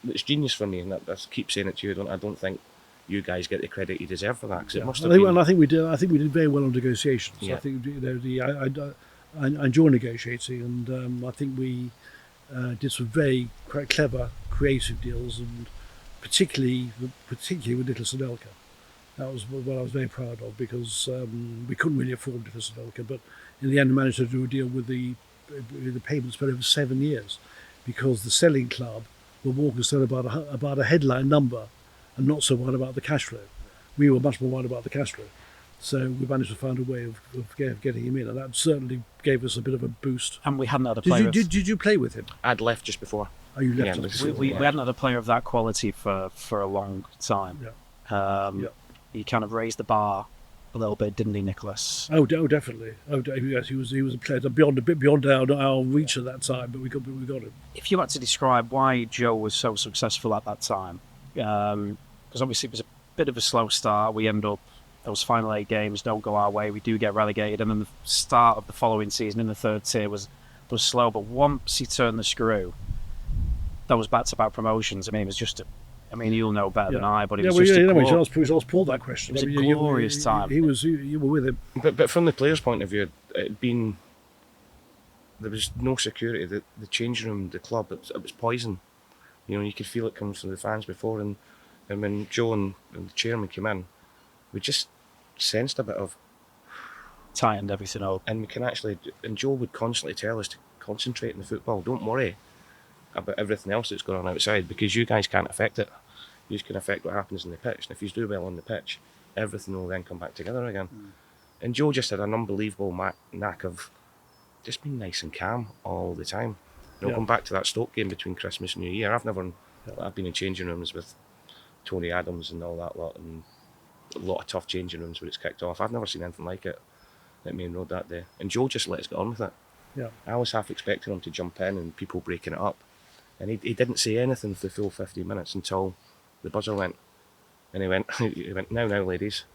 it's genius for me. And I keep saying it to you. I don't think you guys get the credit you deserve for that, because it must have been. And I think we did. I think we did very well on negotiations. Yeah. I think I enjoy negotiating, and I think we did some very quite clever, creative deals, and particularly with Nicholas Anelka. That was what I was very proud of, because we couldn't really afford Nicholas Anelka, but in the end, we managed to do a deal with the payments spread over 7 years, because the selling club were more concerned about a headline number and not so worried about the cash flow. We were much more worried about the cash flow. So we managed to find a way of getting him in, and that certainly gave us a bit of a boost. And we hadn't had a player. Did you play with him? I'd left just before. Oh, you left Yeah, us. We hadn't had a player of that quality for a long time. Yeah. He kind of raised the bar a little bit, didn't he, Nicholas? Oh, definitely. Yes, he was a player beyond our reach at that time, but we got him. If you had to describe why Joe was so successful at that time, because obviously it was a bit of a slow start. We end up, those final 8 games don't go our way. We do get relegated, and then the start of the following season in the third tier was slow. But once he turned the screw, those back-to-back promotions, I mean, it was just you'll know better than I, but it was just you asked Paul that question. It was a glorious time. You were with him. But from the players' point of view, there was no security. The changing room, the club, it was poison. You could feel it coming from the fans before, and when Joe and the chairman came in, we just sensed a bit of tightened everything up. And we can actually, and Joe would constantly tell us to concentrate on the football. Don't worry about everything else that's going on outside, because you guys can't affect it. You can affect what happens in the pitch, and if you do well on the pitch, everything will then come back together again. And Joe just had an unbelievable knack of just being nice and calm all the time. Going back to that Stoke game between Christmas and New Year, I've been in changing rooms with Tony Adams and all that lot, and a lot of tough changing rooms where it's kicked off. I've never seen anything like it at Maine Road that day. And Joe just let us get on with it. Yeah. I was half expecting him to jump in and people breaking it up. And he didn't say anything for the full 15 minutes until the buzzer went. And he went, now, ladies.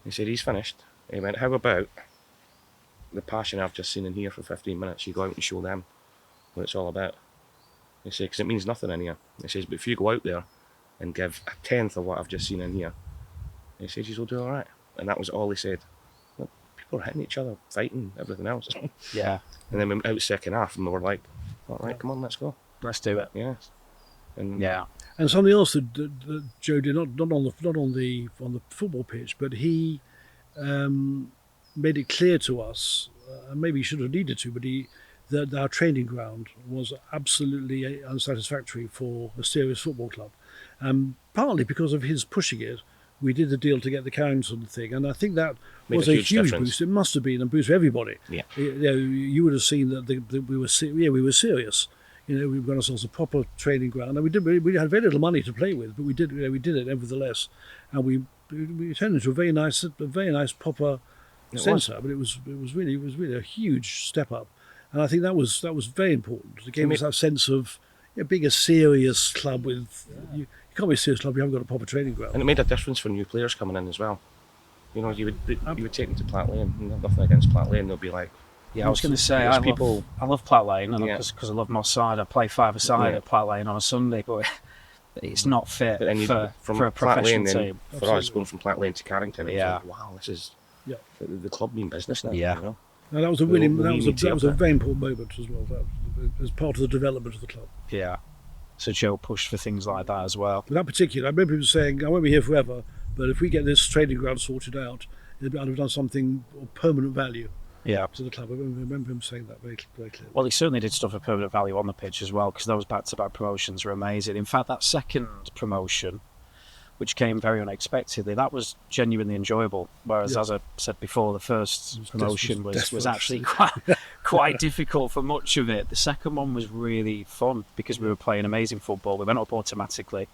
He said, he's finished. He went, how about the passion I've just seen in here for 15 minutes, you go out and show them what it's all about. He said, because it means nothing in here. He says, but if you go out there and give a tenth of what I've just seen in here, he says, you'll do all right. And that was all he said. Well, people are hitting each other, fighting, everything else. Yeah. And then we went out second half and we were like, all right, come on, let's go. Let's do it. Yeah. And Yeah. And something else that Joe did, not on the football pitch, but he made it clear to us, and maybe he should have needed to, but that our training ground was absolutely unsatisfactory for a serious football club. Partly because of his pushing it, we did the deal to get the council thing, and I think that was a huge difference. boost. It must have been a boost for everybody. Yeah. You would have seen that we were serious. We've got ourselves a proper training ground, and we had very little money to play with, but we did it nevertheless, and we turned into a very nice proper centre. But it was really a huge step up, and I think that was very important. It gave us that sense of being a serious club with. You can't be a serious club if you haven't got a proper training ground. it made a difference for new players coming in as well. You would take them to Platt Lane, nothing against Platt Lane, they'll be like, Yeah, I was going to say, I love Platt Lane, and because I love Moss Side, I play five-a-side at Platt Lane on a Sunday, but it's not fit for a professional team. For us, going from Platt Lane to Carrington, it was Yeah. like, wow, this is the club being business now. Yeah. You know? And that was a We really need to that was a up very important moment as well. As part of the development of the club. Yeah. So Joe pushed for things like that as well. But that particular, I remember him saying, "I won't be here forever, but if we get this training ground sorted out, I'd have done something of permanent value Yeah. to the club." I remember him saying that very clearly. Well, he certainly did stuff of permanent value on the pitch as well, because those back-to-back promotions were amazing. In fact, that second promotion, which came very unexpectedly, that was genuinely enjoyable. Whereas, as I said before, the first promotion was actually quite difficult for much of it. The second one was really fun because we were playing amazing football. We went up automatically.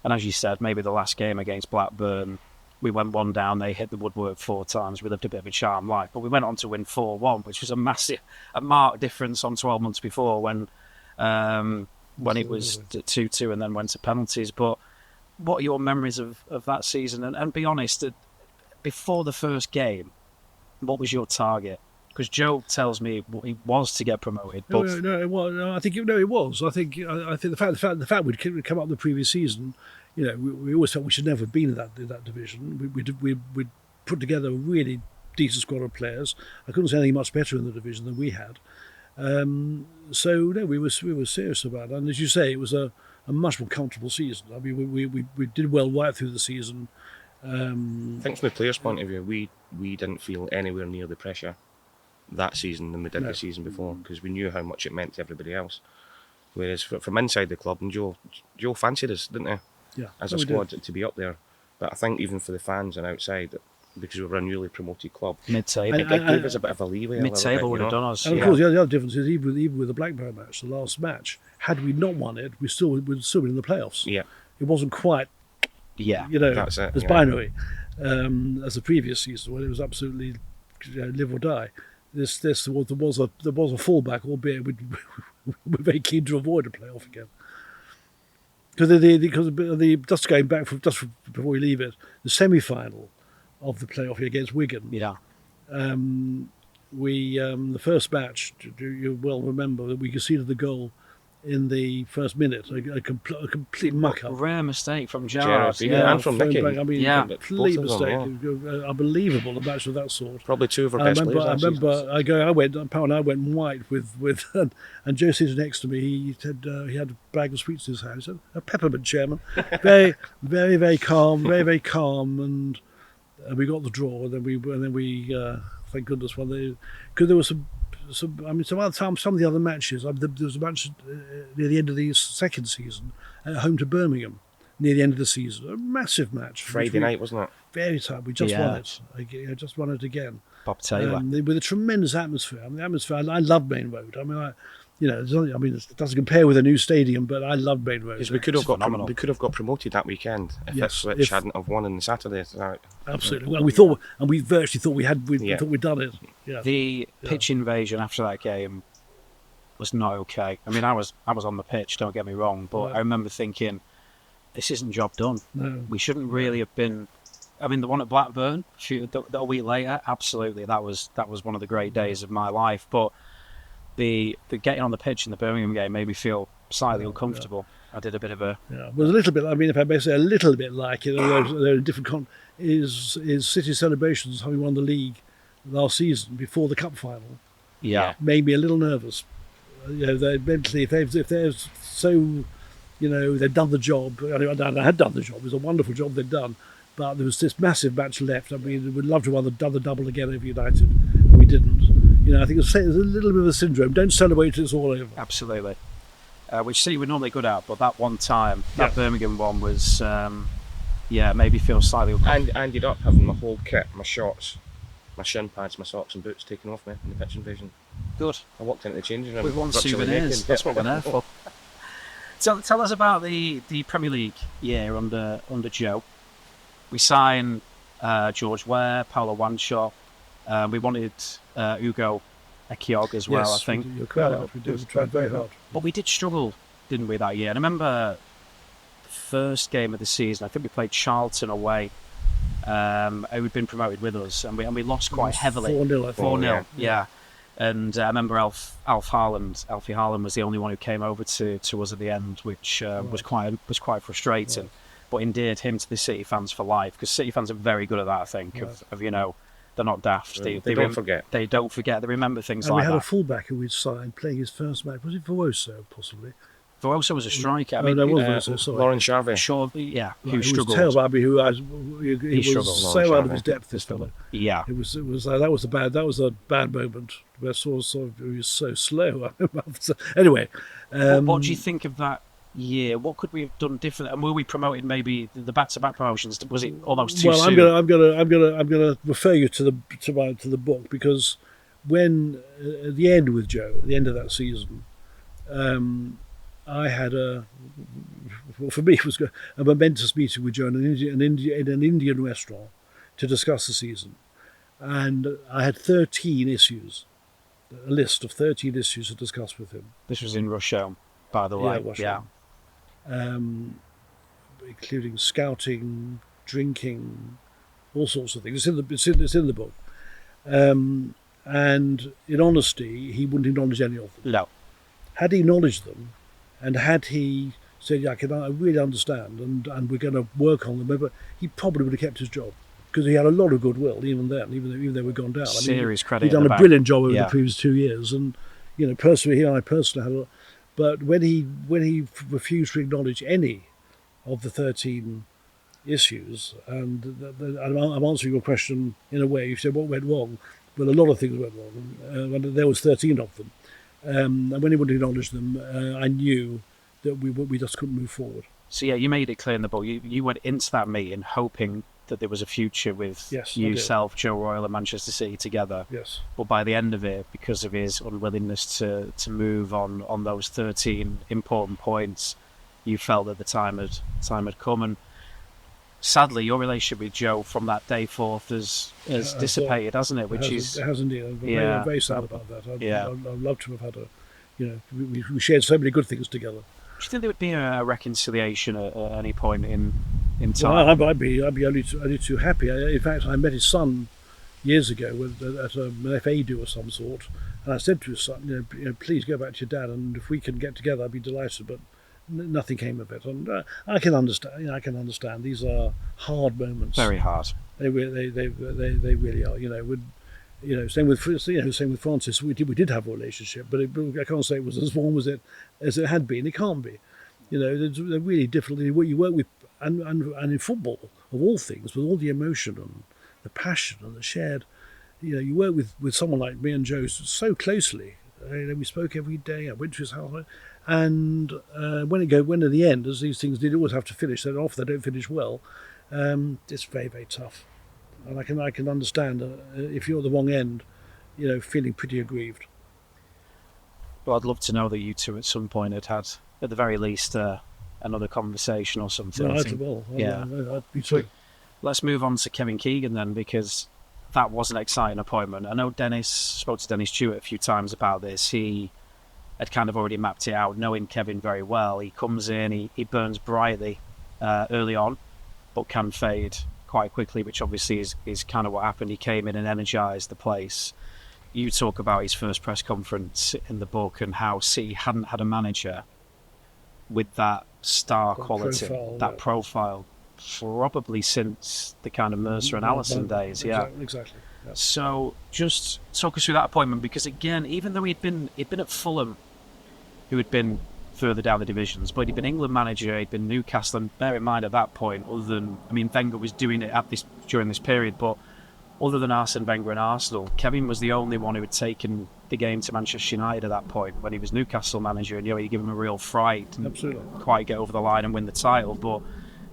And as you said, maybe the last game against Blackburn, we went one down, they hit the woodwork 4 times. We lived a bit of a charmed life. But we went on to win 4-1, which was a marked difference on 12 months before when it was 2-2 and then went to penalties. But what are your memories of that season? And be honest, before the first game, what was your target? Because Joe tells me it was to get promoted. But I think it was. I think the fact we'd come up the previous season, we always felt we should never have been in that division. We'd put together a really decent squad of players. I couldn't say anything much better in the division than we had. We were serious about it. And as you say, it was a much more comfortable season. I mean, we did well right through the season. I think from the players' point of view, we didn't feel anywhere near the pressure that season than we did the season before, because we knew how much it meant to everybody else. Whereas from inside the club, and Joe fancied us, didn't he? Yeah, as a squad to be up there. But I think even for the fans and outside, because we were a newly promoted club, mid-table, it gave us a bit of a leeway. Mid-table would have done us. And of course, the other difference is even with the Blackburn match, the last match, had we not won it, we'd still been in the playoffs. Yeah, it wasn't quite. That's it, as binary as the previous season when it was absolutely live or die. There was a fallback, albeit we're very keen to avoid a playoff again. Because just going back just before we leave it, the semi-final of the playoff against Wigan. Yeah. The first match, you well remember that we conceded the goal in the first minute, a complete muck-up. Rare mistake from Gerrard. And from Mickey. Complete mistake. Unbelievable, a match of that sort. Probably 2 of our best players. I went white with and Joe sitting next to me. He said he had a bag of sweets in his hand. He said, "A peppermint, chairman." Very, very, very calm, very calm, and we got the draw. And then we thank goodness won. Because there was some of the other matches. There was a match near the end of the second season at home to Birmingham near the end of the season. A massive match. Friday night, wasn't it? Very tight. We just won it. I just won it again. Bob Taylor. With a tremendous atmosphere. I mean, the atmosphere. I love Maine Road. I mean, it doesn't compare with a new stadium, but I love Maine Road. We could have got promoted that weekend if Ipswich hadn't have won on the Saturday. Absolutely. Well, we virtually thought we'd done it. Yeah. The pitch invasion after that game was not okay. I mean, I was on the pitch. Don't get me wrong, but I remember thinking, this isn't job done. No. We shouldn't really have been I mean, the one at Blackburn a week later, absolutely, that was one of the great days of my life. But the getting on the pitch in the Birmingham game made me feel slightly uncomfortable. I did a bit of a It was a little bit. I mean, if I may say, a little bit like it. They're different. Is City celebrations having won the league last season before the cup final made me a little nervous. They mentally, if they're so, they'd done the job. I had done the job. It was a wonderful job they'd done, but there was this massive match left. I mean, we'd love to have done the double again over United, and we didn't. I think it's a little bit of a syndrome. Don't celebrate till it's all over. Absolutely. Which City were normally good at, but that one time, that Birmingham one was, made me feel slightly uncomfortable. And I ended up having my whole kit, my shorts, my shin pads, my socks and boots taken off me in the pitch invasion. Good. I walked into the changing room. We want virtually souvenirs. naked. That's what we're there for. Tell us about the Premier League year under Joe. We signed George Ware, Paulo Wancho. We wanted Ugo Ekiog as well, Yes, I think. you're correct. We did. We tried very hard. But we did struggle, didn't we, that year? And I remember the first game of the season, I think we played Charlton away, who'd been promoted with us, and we lost quite heavily. 4-0, I think. 4-0, yeah. And I remember Alfie Haaland was the only one who came over to us at the end, which was quite frustrating. Right. But endeared him to the City fans for life, because City fans are very good at that, I think, of they're not daft. They don't forget. They don't forget. They remember things And like we had that. a fullback who we'd signed playing his first match. Was it Vosso, possibly? Vosso was a striker. I Oh, mean, no, it wasn't Vosso, sorry. Lauren Sharvey. sure, yeah, who He was struggled. terrible. I mean, he was struggled, so Lauren out of Sharvey. his depth, this fellow. Yeah, It was that was a bad moment. Where sort of he was so slow. Anyway, what do you think of that year? What could we have done different? And were we promoted maybe the back-to-back promotions? Was it almost too well, soon? I'm gonna refer you to the book, because when at the end with Joe, at the end of that season, I had for me it was a momentous meeting with Joe in an Indian restaurant to discuss the season, and I had 13 issues, a list of 13 issues to discuss with him. This was in Rusholme, by the way. Rusholme. Including scouting, drinking, all sorts of things. It's in the book. And in honesty, he wouldn't acknowledge any of them. No. Had he acknowledged them, and had he said, I really understand, and we're going to work on them, but he probably would have kept his job, because he had a lot of goodwill even then, even though we'd gone down. Serious credit. He'd done in the a back. brilliant job over Yeah. the previous 2 years, and personally, he and I personally had a lot. But when he refused to acknowledge any of the 13 issues, and I'm answering your question in a way. You said what went wrong. Well, a lot of things went wrong. When there was 13 of them, and when he wouldn't acknowledge them, I knew that we just couldn't move forward. So yeah, you made it clear in the book. You went into that meeting hoping that there was a future with Yes, I yourself, Joe Royle, and Manchester City together. Yes. But by the end of it, because of his unwillingness to move on those 13 important points, you felt that the time had come. And sadly, your relationship with Joe from that day forth has dissipated, hasn't it? Which it has indeed. I'm very sad about that. I'd love to have had we shared so many good things together. Do you think there would be a reconciliation at any point in time? Well, I'd be only too happy. In fact, I met his son years ago at an FA do of some sort, and I said to his son, please go back to your dad, and if we can get together, I'd be delighted. But nothing came of it, and I can understand. I can understand. These are hard moments. Very hard. They really are. Same with Francis. We did have a relationship, but I can't say it was as warm as it had been. It can't be. They're really different. What you work with, and in football, of all things, with all the emotion and the passion and the shared, you work with someone like me and Joe so closely. We spoke every day. I went to his house, and when at the end, as these things did always have to finish, they're off. They don't finish well. It's very, very tough. And I can understand if you're at the wrong end, feeling pretty aggrieved. Well, I'd love to know that you two at some point had at the very least, another conversation or something. No, I'd be too. Let's move on to Kevin Keegan then, because that was an exciting appointment. I know spoke to Dennis Stewart a few times about this. He had kind of already mapped it out, knowing Kevin very well. He comes in, he burns brightly early on, but can fade quite quickly, which obviously is kind of what happened. He came in and energised the place. You talk about his first press conference in the book and how City hadn't had a manager with that star quality, that profile, probably since the kind of Mercer and Allison days. Exactly. Yeah. So just talk us through that appointment, because again, even though he'd been at Fulham, who had been further down the divisions, but he'd been England manager, he'd been Newcastle, and bear in mind at that point, Wenger was doing it during this period, but other than Arsene Wenger and Arsenal, Kevin was the only one who had taken the game to Manchester United at that point when he was Newcastle manager, and he'd give him a real fright, didn't quite get over the line and win the title, but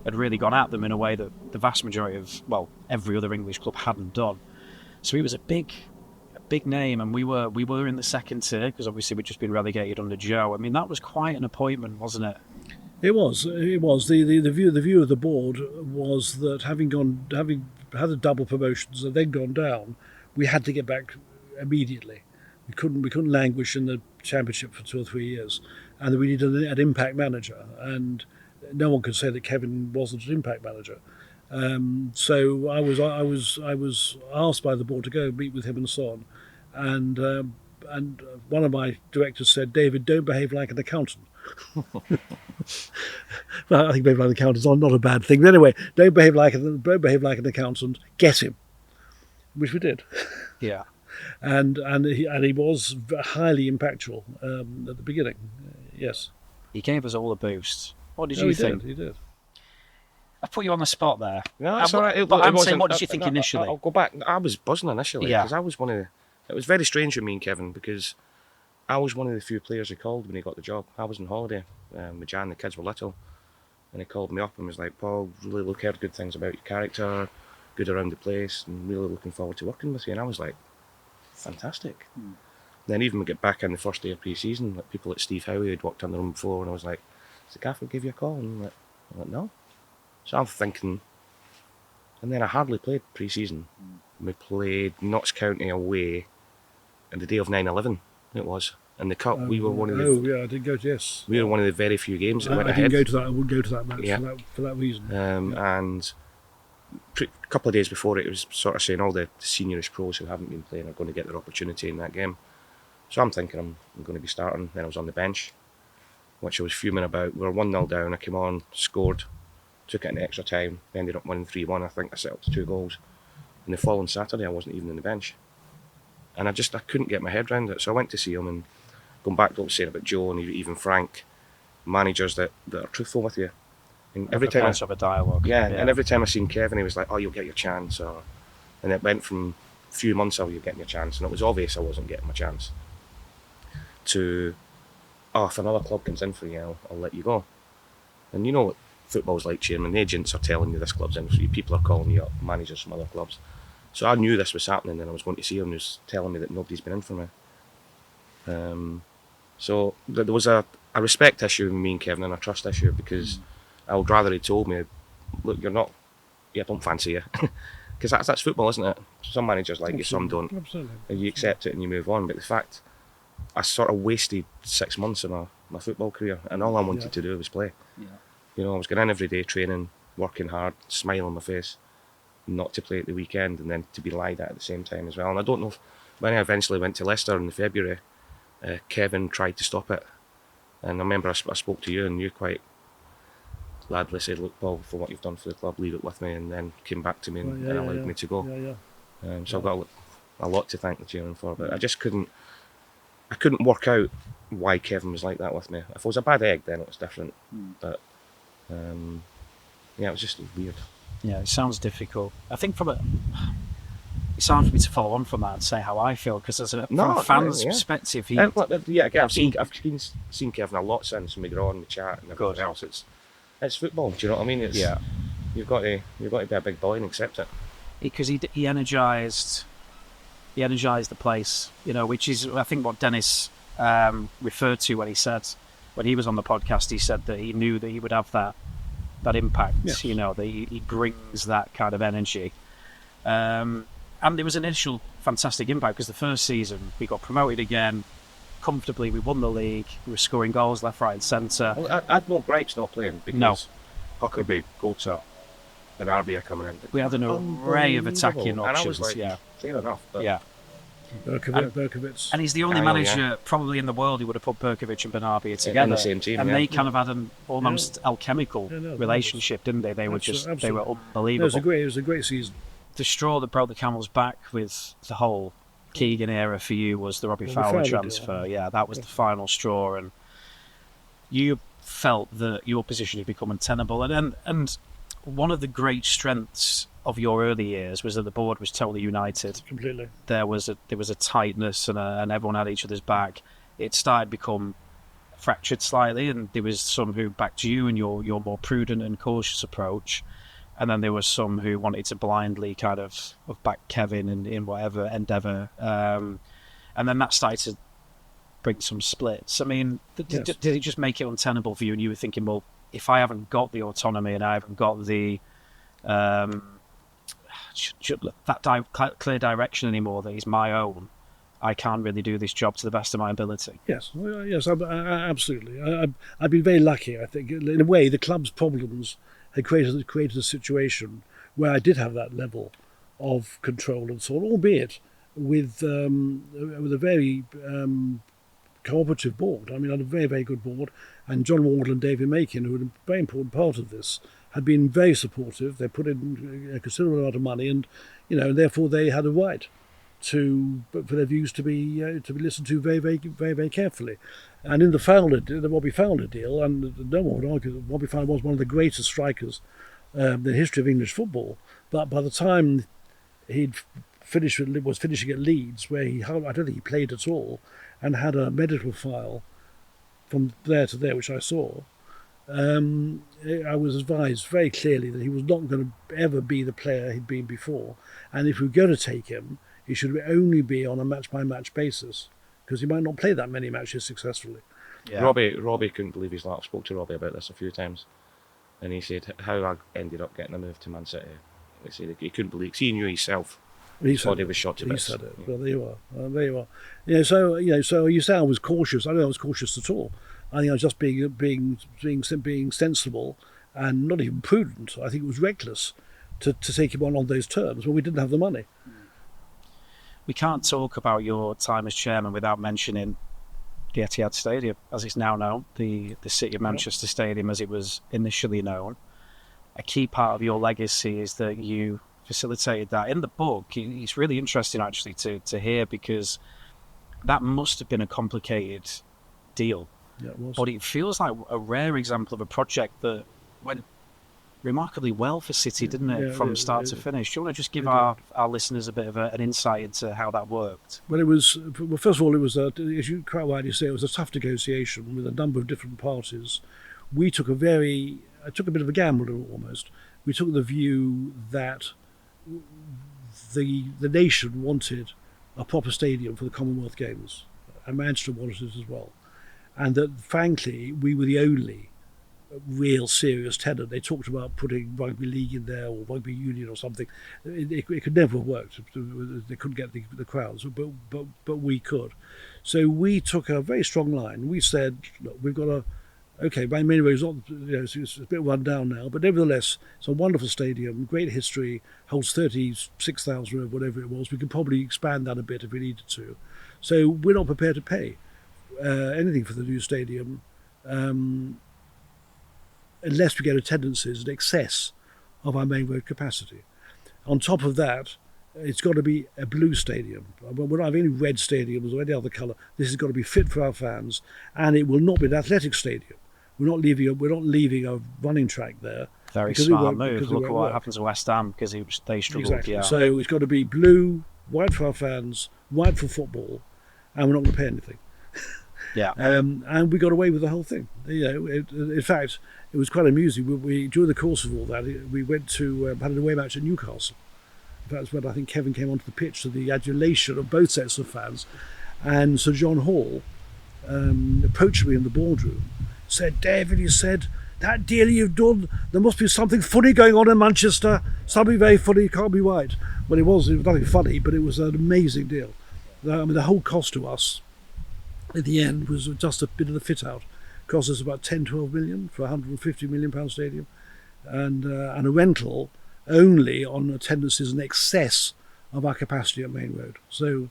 had really gone at them in a way that the vast majority of, every other English club hadn't done. So he was a big name, and we were in the second tier because obviously we'd just been relegated under Joe. I mean, that was quite an appointment, wasn't it? It was. The view of the board was that having had the double promotions and then gone down, we had to get back immediately. We couldn't languish in the Championship for 2 or 3 years, and we needed an impact manager. And no one could say that Kevin wasn't an impact manager. So I was asked by the board to go meet with him and so on, and one of my directors said, "David, don't behave like an accountant." Well, I think behaving like an accountant is not a bad thing. But anyway, don't behave like an accountant. Get him, which we did. Yeah, and he was highly impactful at the beginning. Yes, he gave us all a boost. What did you think? He did. I put you on the spot there. No, that's all right. But I'm saying, what did you think initially? I'll go back. I was buzzing initially because I was one of the... It was very strange with me and Kevin because I was one of the few players he called when he got the job. I was on holiday with Jan, the kids were little, and he called me up and was like, "Paul, really heard good things about your character, good around the place, and really looking forward to working with you." And I was like, fantastic. Then even we get back in the first day of pre-season, like people like Steve Howie had walked in the room before, and I was like, "Does the gaffer give you a call?" And I'm like, "No." So I'm thinking, and then I hardly played pre-season. We played Notts County away on the day of 9/11. It was in the cup. We were one of the. Oh yeah, I did go. Yes, we were one of the very few games that went I ahead. didn't go to that. I wouldn't go to that match for that reason. And a couple of days before it was sort of saying all the seniorish pros who haven't been playing are going to get their opportunity in that game. So I'm thinking I'm going to be starting. Then I was on the bench, which I was fuming about. We were 1-0 down. I came on, scored. Took it in extra time, ended up winning 3-1. I think I set up to 2 goals. And the following Saturday I wasn't even on the bench. And I couldn't get my head around it. So I went to see him, and going back to what I was saying about Joe and even Frank, managers that are truthful with you. And every time of a dialogue. Yeah, and every time I seen Kevin, he was like, "Oh, you'll get your chance." And it went from a few months of you getting your chance, and it was obvious I wasn't getting my chance, to, "Oh, if another club comes in for you, I'll let you go." And you know what football's like, chairman. The agents are telling you this club's in for you. People are calling you up, managers from other clubs. So I knew this was happening, and I was going to see him, and he was telling me that nobody's been in for me. So there was a respect issue with me and Kevin, and a trust issue, because I would rather he told me, "Look, I don't fancy you." Because that's football, isn't it? Some managers like you, some don't. Absolutely. And you accept it and you move on. But the fact, I sort of wasted 6 months of my football career, and all I wanted to do was play. Yeah. You know, I was going in every day, training, working hard, smile on my face, not to play at the weekend, and then to be lied at the same time as well. And I don't know if, when I eventually went to Leicester in February, Kevin tried to stop it. And I remember I spoke to you, and you quite gladly said, "Look, Paul, for what you've done for the club, leave it with me," and then came back to me and allowed me to go. So I've got a lot to thank the chairman for, but I just couldn't work out why Kevin was like that with me. If it was a bad egg, then it was different. But it was just weird. Yeah, it sounds difficult. I think it's hard for me to follow on from that and say how I feel, because from a fan's perspective, I've seen Kevin a lot since, and we go on, we chat, and everything else. It's football. Do you know what I mean? You've got to be a big boy and accept it. Because he energised the place, which is, I think, what Dennis referred to when he was on the podcast. He said that he knew that he would have that impact. Yes. That he brings that kind of energy. And there was an initial fantastic impact, because the first season we got promoted again comfortably. We won the league. We were scoring goals left, right, and centre. Well, I had no gripes not playing, because Huckabee, Goldser, Bernardi are coming in. We had an array of attacking Unbelievable. And I options. was like, Yeah, fair enough. But yeah. Berkovic. And he's the only Kyle, manager probably in the world who would have put Berkovic and Bernabia together in the same team, and yeah. they kind of had an almost alchemical relationship, didn't they? They were they were unbelievable. It was a great season. The straw that broke the camel's back with the whole Keegan era for you was the Robbie Fowler transfer. Yeah, that was the final straw, and you felt that your position had become untenable. And one of the great strengths of your early years was that the board was totally united. Completely. There was a tightness, and everyone had each other's back. It started to become fractured slightly, and there was some who backed you and your more prudent and cautious approach, and then there was some who wanted to blindly kind of back Kevin in whatever endeavour, and then that started to bring some splits. I mean, did it just make it untenable for you, and you were thinking, well, if I haven't got the autonomy and I haven't got the clear direction anymore that is my own, I can't really do this job to the best of my ability? Yes, absolutely. I've been very lucky, I think. In a way, the club's problems had created a situation where I did have that level of control and so on, albeit with a very cooperative board. I mean, I had a very, very good board, and John Wardle and David Makin, who were a very important part of this, had been very supportive. They put in a considerable amount of money, and therefore they had a right for their views to be listened to very, very, very, very carefully. And in the Robbie Fowler deal, and no one would argue that Robbie Fowler was one of the greatest strikers in the history of English football. But by the time was finishing at Leeds, where I don't think he played at all, and had a medical file from there to there, which I saw, I was advised very clearly that he was not going to ever be the player he'd been before, and if we were going to take him, he should only be on a match-by-match basis, because he might not play that many matches successfully. Yeah. Robbie couldn't believe his luck. I spoke to Robbie about this a few times, and he said how I ended up getting a move to Man City. He said he couldn't believe, because he knew himself. He was shot to bits. He said it. Well, there you are. There you are. So you say I was cautious. I don't think I was cautious at all. I think I was just being sensible and not even prudent. I think it was reckless to take him on those terms when we didn't have the money. We can't talk about your time as chairman without mentioning the Etihad Stadium, as it's now known, the City of Manchester Stadium as it was initially known. A key part of your legacy is that you facilitated that. In the book, it's really interesting actually to hear, because that must have been a complicated deal. Yeah, it was. But it feels like a rare example of a project that went remarkably well for City, didn't it, from start to finish? Do you want to just give our listeners a bit of an insight into how that worked? Well, first of all, it was, as you quite rightly say, it was a tough negotiation with a number of different parties. I took a bit of a gamble almost. We took the view that the nation wanted a proper stadium for the Commonwealth Games, and Manchester wanted it as well. And that, frankly, we were the only real serious tenant. They talked about putting rugby league in there or rugby union or something. It could never have worked. They couldn't get the crowds, but we could. So we took a very strong line. We said, look, we've got Maine Road is not, it's a bit run down now, but nevertheless, it's a wonderful stadium, great history, holds 36,000 or whatever it was. We could probably expand that a bit if we needed to. So we're not prepared to pay anything for the new stadium unless we get attendances in excess of our Maine Road capacity. On top of that, it's got to be a blue stadium. We're not having any red stadiums or any other colour. This has got to be fit for our fans, and it will not be an athletic stadium. We're not leaving a running track there. Very smart move. Look at what happened to West Ham, because they struggled. Exactly. Yeah. So it's got to be blue, white for our fans, white for football, and we're not going to pay anything. Yeah. And we got away with the whole thing. In fact, it was quite amusing. We during the course of all that, we went to had an away match at Newcastle. That's when I think Kevin came onto the pitch, to the adulation of both sets of fans. And Sir John Hall approached me in the boardroom, said, "David," he said, "that deal you've done, there must be something funny going on in Manchester. Something very funny, it can't be right." Well, it was nothing funny, but it was an amazing deal. I mean, the whole cost to us at the end was just a bit of the fit out. It cost us about 10-12 million for a £150 million stadium, and a rental only on attendances in excess of our capacity at Maine Road. So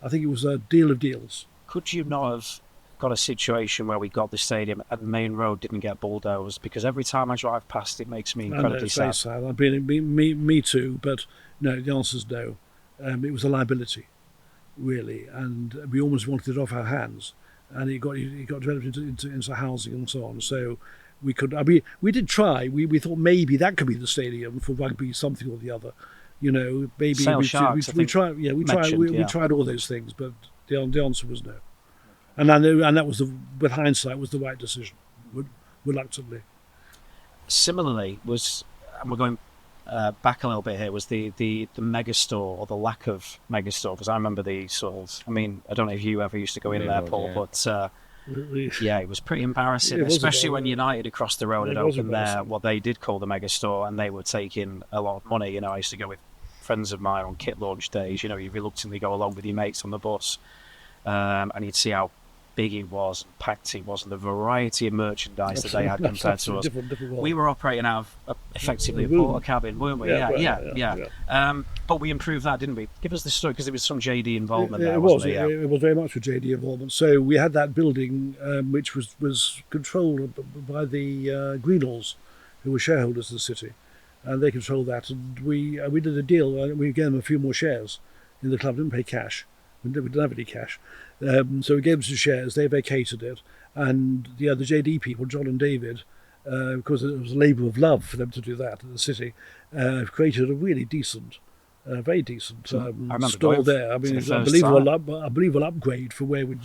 I think it was a deal of deals. Could you not have got a situation where we got the stadium and Maine Road didn't get bulldozed? Because every time I drive past it makes me incredibly it's very sad. sad. Me too, but no, the answer is no. It was a liability, really, and we almost wanted it off our hands, and it got developed into housing and so on. So we could. I mean, we did try. We thought maybe that could be the stadium for rugby, something or the other. You know, maybe Sale Sharks, I we think tried. Yeah, we mentioned, tried all those things, but the answer was no. And I know, and that was with hindsight, was the right decision. Reluctantly. Similarly, and we're going back a little bit here, was the megastore or the lack of megastore, because I remember the sort of, I mean, I don't know if you ever used to go in there, Paul, but yeah, it was pretty embarrassing, especially when United across the road had opened what they did call the megastore, and they were taking a lot of money. You know, I used to go with friends of mine on kit launch days. You know, you reluctantly go along with your mates on the bus, and you'd see how big it was, and packed it was, and the variety of merchandise that they had compared to us. Different we were operating out of effectively a porter cabin, weren't we? Yeah. But we improved that, didn't we? Give us the story, because it was some JD involvement there, wasn't it? It was very much with JD involvement. So we had that building, which was controlled by the Greenhalls, who were shareholders of the city, and they controlled that. And we did a deal. We gave them a few more shares in the club. Didn't pay cash. We didn't have any cash. So we gave them some shares, they vacated it, and the JD people, John and David, because it was a labour of love for them to do that in the city, created a really decent, very decent store there. I mean, it's an unbelievable upgrade for where we'd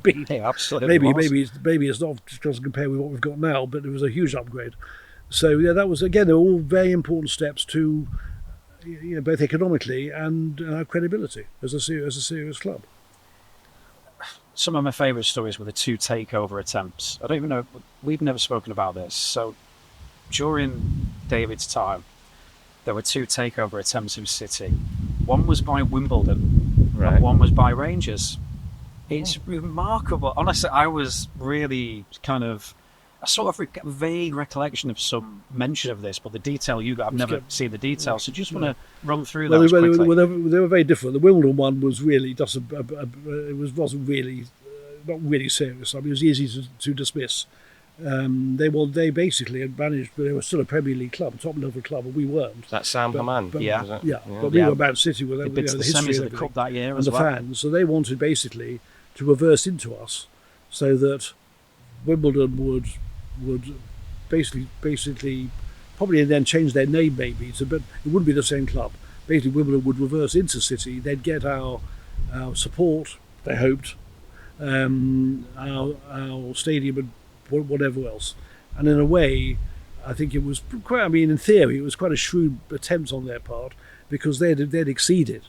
been. Yeah, absolutely. Maybe it's not doesn't compare with what we've got now, but it was a huge upgrade. So yeah, that was, again, they were all very important steps to, you know, both economically and our credibility as a serious club. Some of my favourite stories were the 2 takeover attempts. I don't even know, we've never spoken about this. So during David's time, there were 2 takeover attempts of City. One was by Wimbledon, and one was by Rangers. It's remarkable. Honestly, I was really kind of, I sort of vague recollection of some mention of this, but the detail you got, I've never seen the detail, so just want to run through that quickly. They were very different. The Wimbledon one was really just wasn't really not really serious. I mean, it was easy to dismiss. They basically had managed, but they were still a Premier League club, top level club, and we weren't. That's Sam Haman. But we were Man City with the history of the cup that year and the fans. So they wanted basically to reverse into us, so that Wimbledon would basically probably then change their name maybe, but it wouldn't be the same club. Basically, Wimbledon would reverse into City. They'd get our support, they hoped, our stadium and whatever else. And in a way, I think it was quite, I mean, in theory, it was quite a shrewd attempt on their part, because they'd exceeded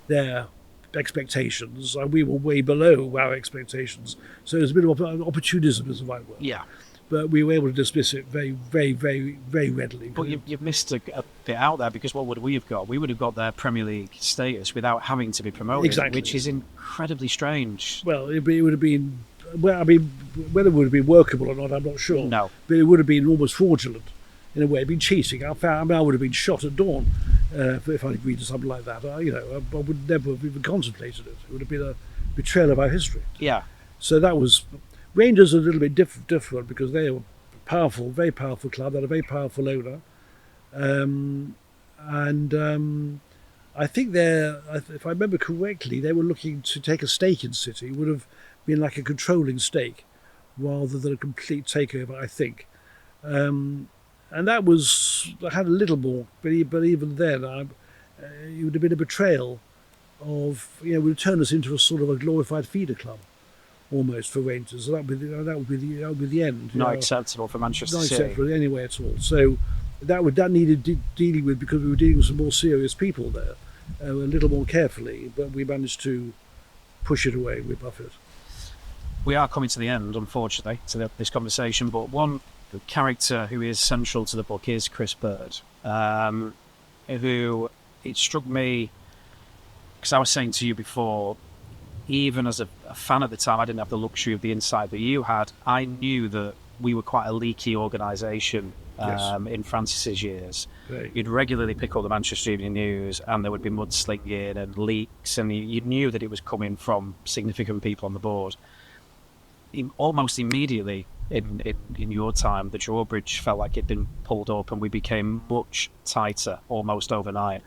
their expectations, and we were way below our expectations. So it was a bit of opportunism, is the right word. Yeah. But we were able to dismiss it very, very, very, very readily. But you've missed a bit out there, because what would we have got? We would have got their Premier League status without having to be promoted, which is incredibly strange. Well, it would have been, well, I mean, whether it would have been workable or not, I'm not sure. No. But it would have been almost fraudulent, in a way. It'd been cheating. I would have been shot at dawn if I'd agreed to something like that. I would never have even contemplated it. It would have been a betrayal of our history. Yeah. So that was... Rangers are a little bit different, because they were powerful, very powerful club. They had a very powerful owner, I think if I remember correctly, they were looking to take a stake in City. It would have been like a controlling stake rather than a complete takeover, I think. And that had a little more, but even then, it would have been a betrayal of, it would have turned us into a sort of a glorified feeder club, almost, for Rangers. So that would be the end. Not acceptable for Manchester City. Not acceptable anyway at all. So that needed dealing with, because we were dealing with some more serious people there, a little more carefully. But we managed to push it away, rebuff it. We are coming to the end, unfortunately, to this conversation. But one character who is central to the book is Chris Bird, who, it struck me, because I was saying to you before, even as a fan at the time, I didn't have the luxury of the insight that you had. I knew that we were quite a leaky organisation Yes. in Francis's years. Great. You'd regularly pick up the Manchester Evening News, and there would be mudslinging and leaks, and you knew that it was coming from significant people on the board. Almost immediately in your time, the drawbridge felt like it'd been pulled up, and we became much tighter almost overnight.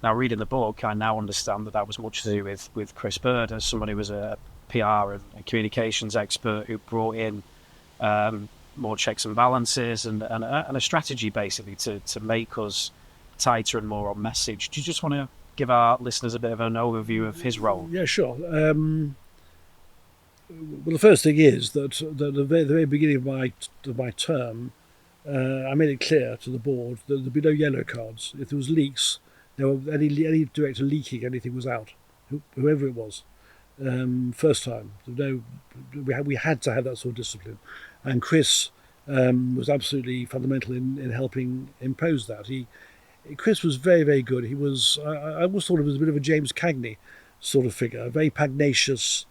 Now, reading the book, I now understand that was much to do with Chris Bird, as somebody who was a PR and communications expert who brought in more checks and balances and a strategy basically to make us tighter and more on message. Do you just want to give our listeners a bit of an overview of his role? Yeah, sure. Well, the first thing is that the very beginning of my term, I made it clear to the board that there'd be no yellow cards. If there was leaks, any director leaking anything was out, whoever it was. First time, we had to have that sort of discipline, and Chris was absolutely fundamental in helping impose that. Chris was very, very good. He was, I always thought he was a bit of a James Cagney sort of figure, very pugnacious,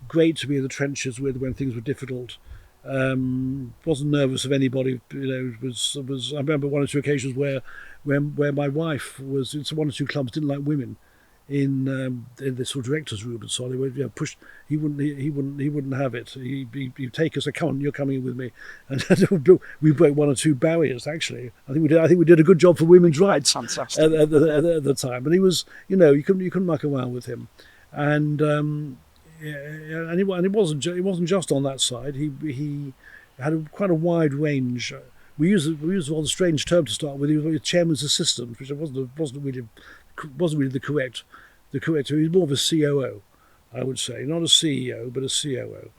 great to be in the trenches with when things were difficult. Wasn't nervous of anybody. Was I remember one or two occasions where my wife was in one or two clubs, didn't like women in the sort of directors' room, and so they were pushed. He wouldn't have it. He'd take us. Say, come on, you're coming in with me, and we broke one or two barriers. Actually, I think we did a good job for women's rights. Fantastic. At the time, and he was, you couldn't muck around with him, and it wasn't just on that side. He had quite a wide range. We used a rather strange term to start with. He was chairman's assistant, which wasn't really the correct. He was more of a COO, I would say, not a CEO, but a COO.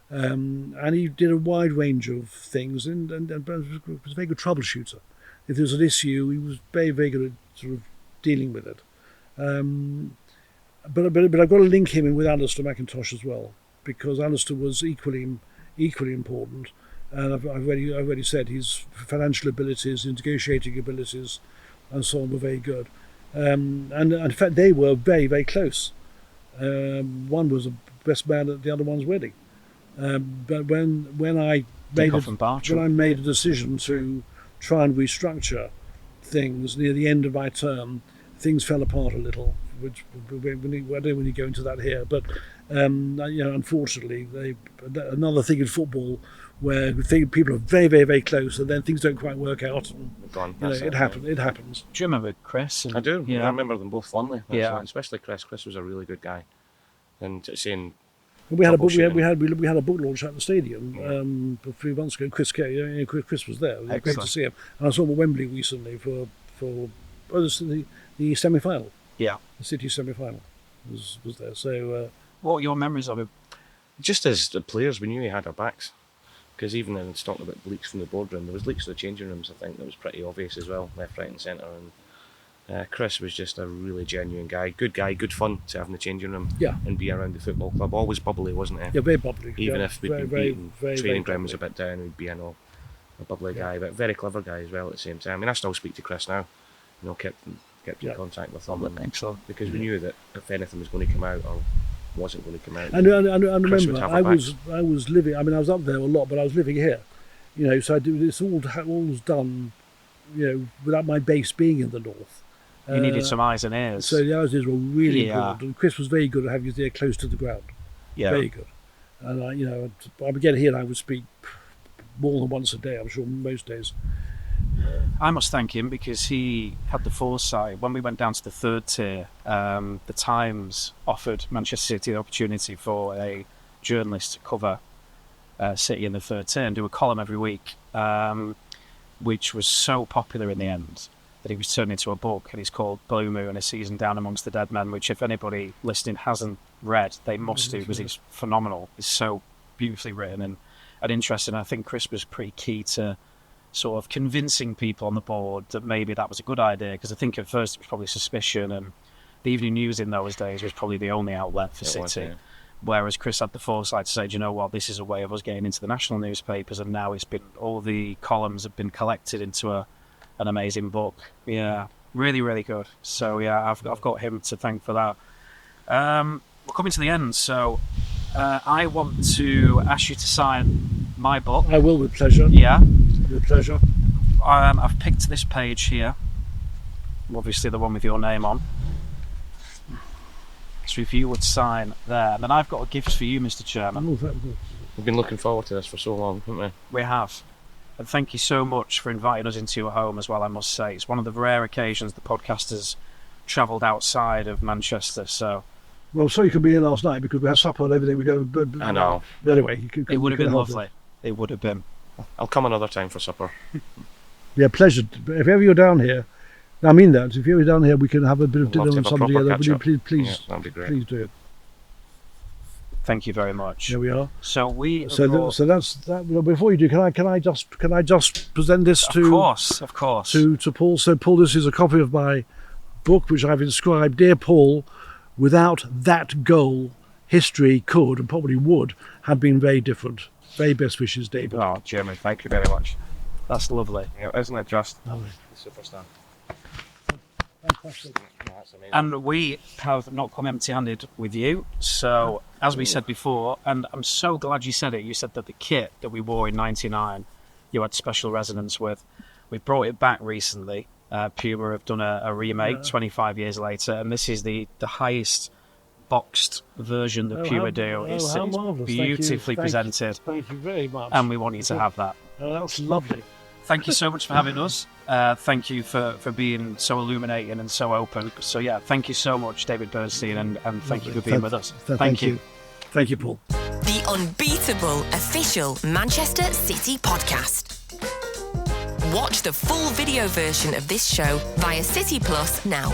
And he did a wide range of things, and was a very good troubleshooter. If there was an issue, he was very, very good at sort of dealing with it. But I've got to link him in with Alistair McIntosh as well, because Alistair was equally important. And I've already said his financial abilities, his negotiating abilities, and so on were very good. And in fact, they were very, very close. One was the best man at the other one's wedding. But when I made a decision to try and restructure things near the end of my term, things fell apart a little. Which I don't want to go into that here, but unfortunately, another thing in football where people are very, very, very close, and then things don't quite work out. And, it happens. Do you remember Chris? I do. Yeah. I remember them both fondly. Yeah. Especially Chris. Chris was a really good guy, and saying. We had a book launch at the stadium a few months ago. Chris came. Chris was there. It was great to see him. And I saw him at Wembley recently for the semi-final. Yeah. The City semi-final was there. So, what are your memories of him? Just as the players, we knew he had our backs. Because even in talking about leaks from the boardroom, there was leaks from the changing rooms. I think that was pretty obvious as well, left, right, and centre. And Chris was just a really genuine guy, good fun to have in the changing room. Yeah. And be around the football club. Always bubbly, wasn't he? Yeah, very bubbly. Even yeah, if we'd very, been very, beaten, very, training very ground was a bit down, we'd be a bubbly guy, but very clever guy as well at the same time. I mean, I still speak to Chris now. Kept in contact with him. Excellent. Because we knew that if anything was going to come out or wasn't going to come out. And remember, I was living. I mean, I was up there a lot, but I was living here. So it's all was done, without my base being in the north. You needed some eyes and ears. So the eyes and ears were really good. And Chris was very good at having his ear close to the ground. Yeah. Very good. And I would get here and I would speak more than once a day, I'm sure, most days. I must thank him because he had the foresight. When we went down to the third tier, the Times offered Manchester City the opportunity for a journalist to cover City in the third tier and do a column every week, which was so popular in the end that he was turned into a book, and it's called Blue Moon, A Season Down Amongst the Dead Men, which if anybody listening hasn't read, they must do, because it's phenomenal. It's so beautifully written and interesting. I think Chris was pretty key to sort of convincing people on the board that maybe that was a good idea, because I think at first it was probably suspicion, and the Evening News in those days was probably the only outlet for City. Whereas Chris had the foresight to say, do you know what, this is a way of us getting into the national newspapers, and now all the columns have been collected into an amazing book. Yeah, really, really good. So yeah, I've got him to thank for that. We're coming to the end, so I want to ask you to sign my book. I will, with pleasure. Yeah. With pleasure. I've picked this page here, obviously the one with your name on. So if you would sign there, and then I've got a gift for you, Mr. Chairman. Oh, that was We've been looking forward to this for so long, haven't we? We have. And thank you so much for inviting us into your home as well, I must say. It's one of the rare occasions the podcast has travelled outside of Manchester, so... Well, so you could be here last night because we had supper and everything. We go. I know. But anyway, it would have been lovely. It would have been. I'll come another time for supper. Yeah, pleasure. If ever you're down here, I mean that. If you're down here, we can have a bit of We'd love dinner to and have a something proper together. Would you catch-up. please, Yeah, that'd be great. please do it. Thank you very much. There we are. So we... So that's that. Well, before you do, can I just present this to Of course. to Paul? So Paul, this is a copy of my book which I've inscribed, "Dear Paul, without that goal, history could and probably would have been very different. Very best wishes, David." Oh, Jeremy, thank you very much. That's lovely. Yeah, isn't it just Lovely. the superstar? Fantastic. No, that's amazing. And we have not come empty-handed with you. So, as we said before, and I'm so glad you said it, you said that the kit that we wore in '99, you had special resonance with. We brought it back recently. Puma have done a remake 25 years later, and this is the highest boxed version that Puma do. It's how marvellous. beautifully presented, Thank you very much. and we want you to have that. Oh, that's lovely. Thank you so much for having us. Thank you for being so illuminating and so open. So yeah, thank you so much, David Bernstein, and thank you for being with us. Thank you. Thank you, Paul. The unbeatable official Manchester City podcast. Watch the full video version of this show via City Plus now.